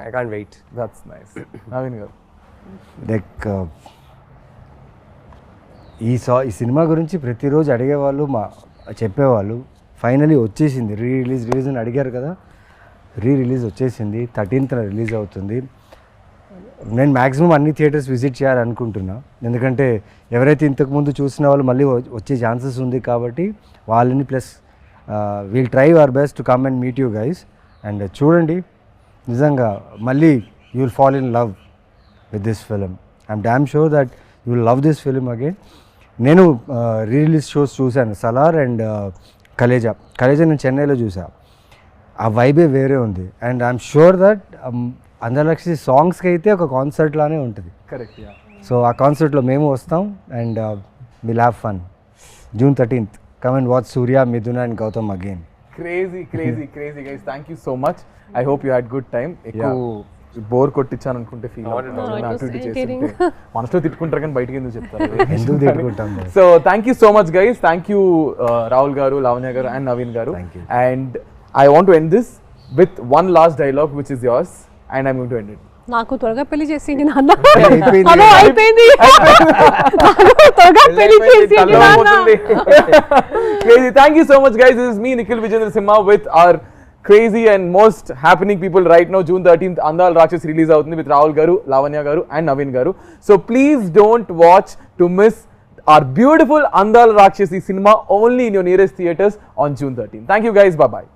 That's nice. Naveen garu. Like ఈ cinema గురించి ప్రతిరోజు అడిగేవాళ్ళు చెప్పేవాళ్ళు. Finally వచ్చేసింది release అని అడిగారు కదా, release వచ్చేసింది. 13th రిలీజ్ అవుతుంది. నేను మ్యాక్సిమం అన్ని థియేటర్స్ విజిట్ చేయాలనుకుంటున్నా, ఎందుకంటే ఎవరైతే ఇంతకుముందు చూసిన వాళ్ళు మళ్ళీ వచ్చే ఛాన్సెస్ ఉంది కాబట్టి వాళ్ళని, plus we'll try our best to come and meet you guys. And చూడండి, నిజంగా మళ్ళీ you will fall in love with this film. I'm damn sure that you will love this film again. నేను release shows చూశాను, Salaar and Khaleja నేను చెన్నైలో చూసా. ఆ వైబే వేరే ఉంది. అండ్ ఐఎమ్ షూర్ దట్ అందలక్షి సాంగ్స్కి అయితే ఒక కాన్సర్ట్ లానే ఉంటుంది. కరెక్ట్. సో ఆ కాన్సర్ట్లో మేము వస్తాం and will have fun. June 13th, come and watch Surya, Miduna and Gautam again. Crazy guys. Thank you so much. I hope you had good time. Bore కొట్టించాను అనుకుంటే feel మనసులో తిట్టుకుంటారు కానీ బయటకి ఎందుకు చెప్తారు. So thank you so much guys. Thank you Rahul garu, Lavanya garu and Naveen garu. And I want to end this with one last dialogue which is yours and I'm going to end it. నాకు త్వరగా పెళ్లి చేసింది నాన్న. అయిపోయింది. Crazy. Thank you so much guys. This is me Nikhil Vijayendra Simha with our crazy and most happening people right now. June 13th Andala Rakshasi release avutundi with Rahul garu, Lavanya garu and Naveen garu. So please don't watch to miss our beautiful Andala Rakshasi cinema only in your nearest theaters on June 13th. Thank you guys. Bye bye.